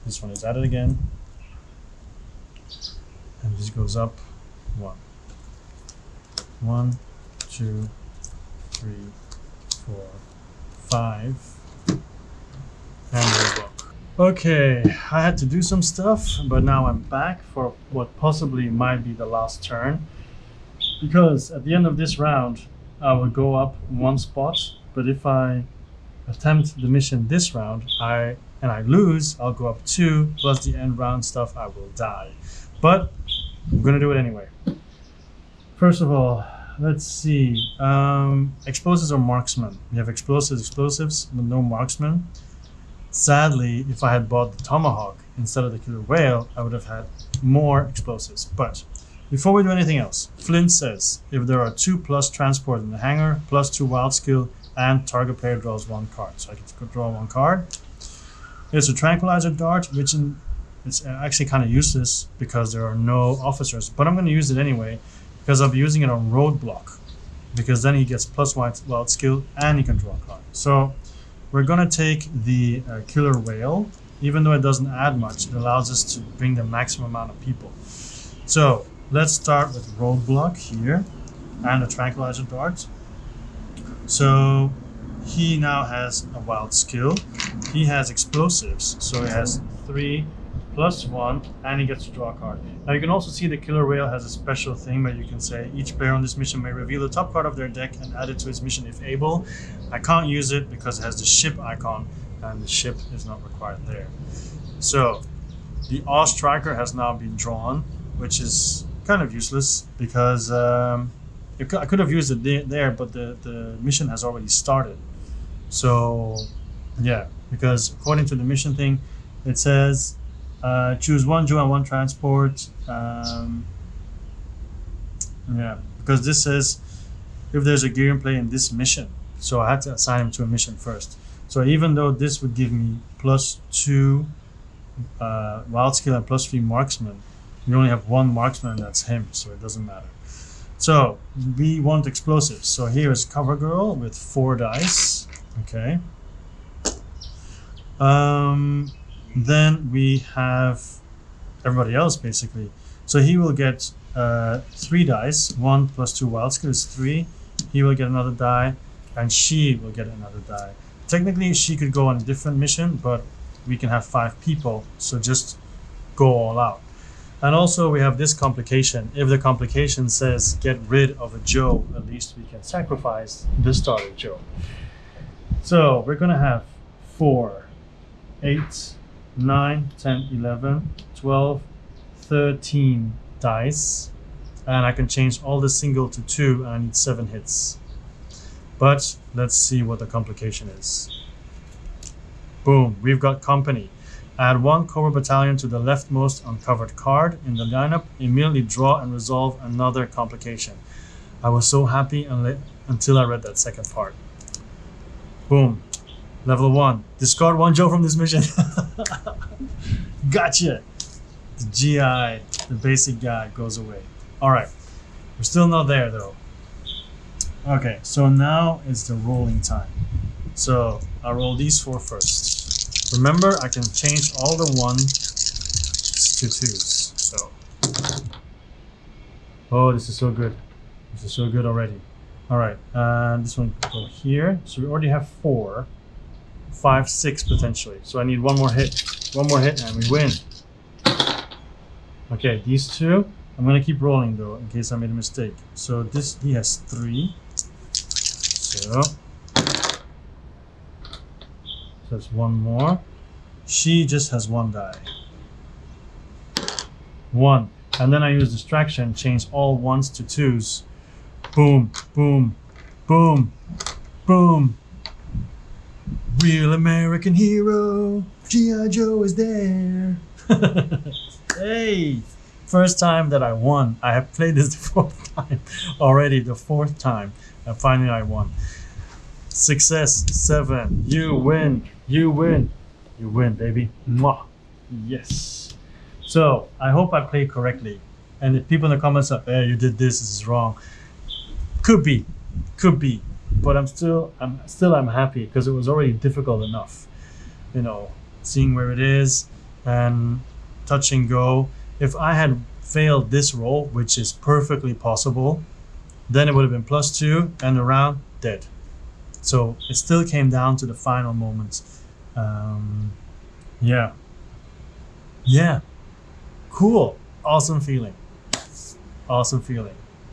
This one is added again. And this goes up 1. 1, 2, 3, 4, 5. And we're broke. Okay, I had to do some stuff, but now I'm back for what possibly might be the last turn. Because at the end of this round, I will go up 1 spot, but if I attempt the mission this round, and I lose, I'll go up 2, plus the end round stuff, I will die. But I'm gonna do it anyway. First of all, let's see. Explosives or marksman? We have explosives, but no marksman. Sadly, if I had bought the tomahawk instead of the killer whale, I would have had more explosives. But before we do anything else, Flint says if there are 2+ transport in the hangar, +2 wild skill, and target player draws 1 card. So I can draw 1 card. There's a tranquilizer dart, which it's actually kind of useless because there are no officers, but I'm going to use it anyway because I'll be using it on roadblock, because then he gets +1 wild skill and he can draw a card. So we're going to take the killer whale. Even though it doesn't add much, it allows us to bring the maximum amount of people. So let's start with roadblock here and a tranquilizer dart. So he now has a wild skill. He has explosives, so he has 3 + 1, and he gets to draw a card. Now you can also see the killer whale has a special thing where you can say each player on this mission may reveal the top card of their deck and add it to his mission if able. I can't use it because it has the ship icon, and the ship is not required there. So the Awe Striker has now been drawn, which is kind of useless because I could have used it there, but the mission has already started. So yeah, because according to the mission thing, it says choose 1 Joe and 1 transport. Yeah, because this says if there's a gear in play in this mission, so I had to assign him to a mission first. So even though this would give me +2 wild skill and +3 marksman, we only have 1 marksman, that's him, so it doesn't matter. So we want explosives. So here is Cover Girl with 4 dice. Okay. Then we have everybody else basically. So he will get 3 dice. 1 + 2 wild skill is 3. He will get another die, and she will get another die. Technically, she could go on a different mission, but we can have 5 people, so just go all out. And also we have this complication. If the complication says get rid of a Joe, at least we can sacrifice the starter Joe. So we're gonna have 4, 8, 9, 10, 11, 12, 13 dice. And I can change all the single to 2, and I need 7 hits. But let's see what the complication is. Boom, we've got company. Add 1 Cobra Battalion to the leftmost uncovered card in the lineup. Immediately draw and resolve another complication. I was so happy until I read that second part. Boom. Level 1. Discard 1 Joe from this mission. Gotcha. The GI, the basic guy, goes away. Alright. We're still not there though. Okay, so now it's the rolling time. So I'll roll these 4 first. Remember, I can change all the 1s to 2s. So, oh, this is so good. This is so good already. All right, this one can go here. So we already have 4, 5, 6 potentially. So I need 1 more hit. 1 more hit, and we win. Okay, these 2. I'm gonna keep rolling though, in case I made a mistake. So this, he has 3. So that's 1 more. She just has 1 die. 1. And then I use distraction, change all 1s to 2s. Boom, boom, boom, boom. Real American hero, G.I. Joe is there. Hey, first time that I won. I have played this the 4th time already, the 4th time. And finally I won. Success 7. You win. You win. You win, baby. Mwah. Yes. So I hope I played correctly. And if people in the comments are, hey, you did this is wrong. Could be. Could be. but I'm still happy because it was already difficult enough, you know, seeing where it is and touch and go. If I had failed this roll, which is perfectly possible, then it would have been +2 and the round dead. So it still came down to the final moments. Yeah, cool, awesome feeling,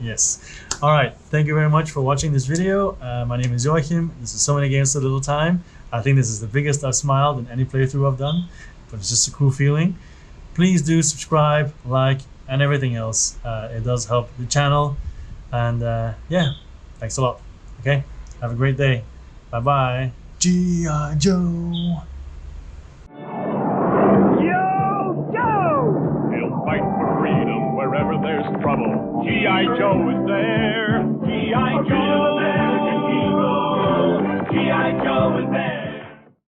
yes. All right, thank you very much for watching this video. My name is Joachim. This is So Many Games So Little Time. I think this is the biggest I've smiled in any playthrough I've done, but it's just a cool feeling. Please do subscribe, like, and everything else. It does help the channel. And yeah, thanks a lot. Okay, have a great day. Bye bye. G.I. Joe. He'll fight for freedom wherever there's trouble. G.I. Joe is there. G.I. Joe, American hero. G.I. Joe is there.